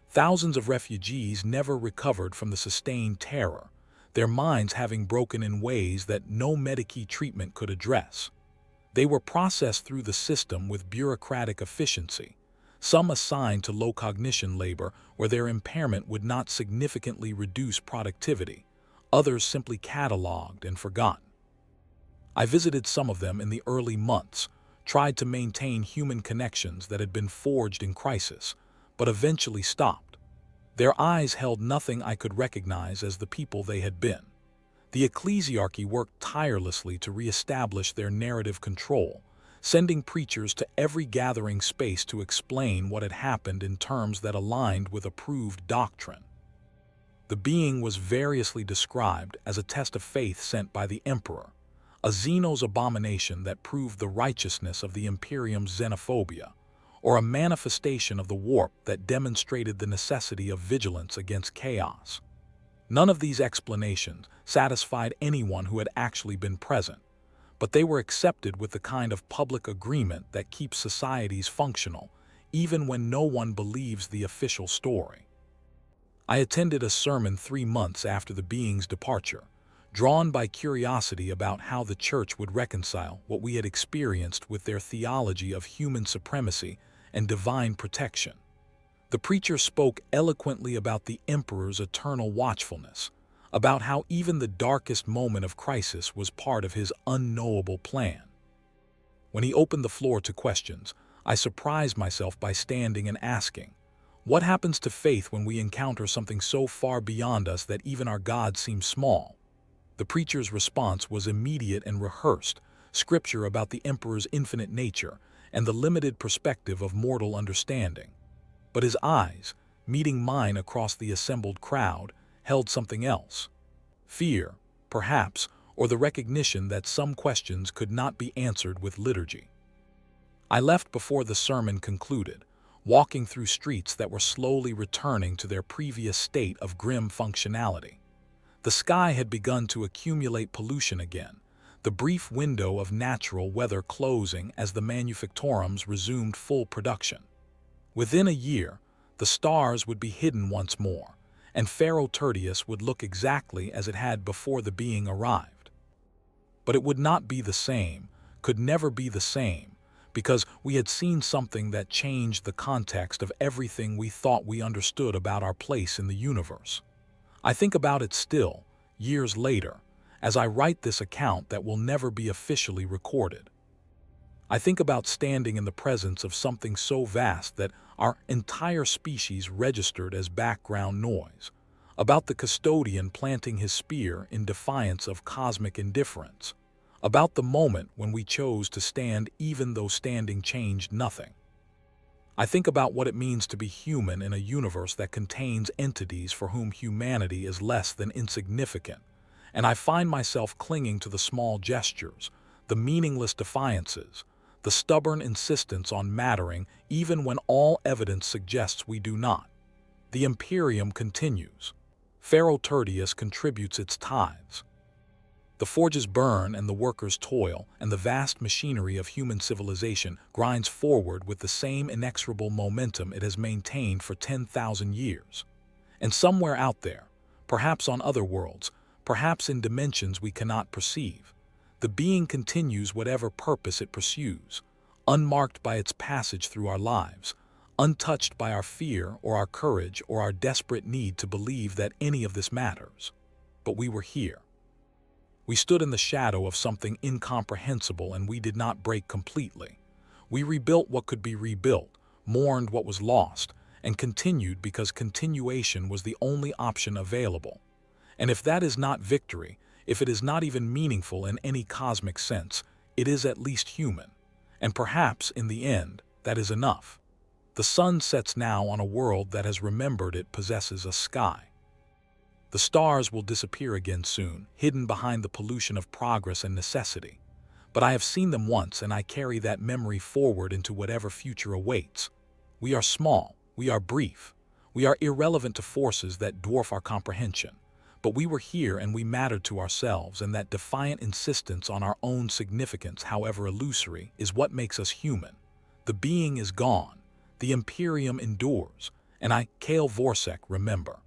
Thousands of refugees never recovered from the sustained terror, their minds having broken in ways that no Medicae treatment could address. They were processed through the system with bureaucratic efficiency, some assigned to low cognition labor where their impairment would not significantly reduce productivity, others simply cataloged and forgotten. I visited some of them in the early months, tried to maintain human connections that had been forged in crisis, but eventually stopped. Their eyes held nothing I could recognize as the people they had been. The ecclesiarchy worked tirelessly to reestablish their narrative control, sending preachers to every gathering space to explain what had happened in terms that aligned with approved doctrine. The being was variously described as a test of faith sent by the emperor, a Xeno's abomination that proved the righteousness of the Imperium's xenophobia, or a manifestation of the warp that demonstrated the necessity of vigilance against chaos. None of these explanations satisfied anyone who had actually been present, but they were accepted with the kind of public agreement that keeps societies functional, even when no one believes the official story. I attended a sermon 3 months after the being's departure, drawn by curiosity about how the church would reconcile what we had experienced with their theology of human supremacy and divine protection. The preacher spoke eloquently about the emperor's eternal watchfulness, about how even the darkest moment of crisis was part of his unknowable plan. When he opened the floor to questions, I surprised myself by standing and asking, "What happens to faith when we encounter something so far beyond us that even our God seems small?" The preacher's response was immediate and rehearsed, scripture about the emperor's infinite nature and the limited perspective of mortal understanding. But his eyes, meeting mine across the assembled crowd, held something else. Fear, perhaps, or the recognition that some questions could not be answered with liturgy. I left before the sermon concluded, walking through streets that were slowly returning to their previous state of grim functionality. The sky had begun to accumulate pollution again, the brief window of natural weather closing as the manufactorums resumed full production. Within a year, the stars would be hidden once more, and Pharaoh Tertius would look exactly as it had before the being arrived. But it would not be the same, could never be the same, because we had seen something that changed the context of everything we thought we understood about our place in the universe. I think about it still, years later, as I write this account that will never be officially recorded. I think about standing in the presence of something so vast that our entire species registered as background noise, about the custodian planting his spear in defiance of cosmic indifference, about the moment when we chose to stand even though standing changed nothing. I think about what it means to be human in a universe that contains entities for whom humanity is less than insignificant, and I find myself clinging to the small gestures, the meaningless defiances, the stubborn insistence on mattering even when all evidence suggests we do not. The Imperium continues. Pharaoh Tertius contributes its tithes. The forges burn and the workers toil, and the vast machinery of human civilization grinds forward with the same inexorable momentum it has maintained for 10,000 years. And somewhere out there, perhaps on other worlds, perhaps in dimensions we cannot perceive, the being continues whatever purpose it pursues, unmarked by its passage through our lives, untouched by our fear or our courage or our desperate need to believe that any of this matters. But we were here. We stood in the shadow of something incomprehensible, and we did not break completely. We rebuilt what could be rebuilt, mourned what was lost, and continued because continuation was the only option available. And if that is not victory, if it is not even meaningful in any cosmic sense, it is at least human. And perhaps, in the end, that is enough. The sun sets now on a world that has remembered it possesses a sky. The stars will disappear again soon, hidden behind the pollution of progress and necessity. But I have seen them once, and I carry that memory forward into whatever future awaits. We are small, we are brief, we are irrelevant to forces that dwarf our comprehension. But we were here and we mattered to ourselves, and that defiant insistence on our own significance, however illusory, is what makes us human. The being is gone, the Imperium endures, and I, Kale Vorsek, remember.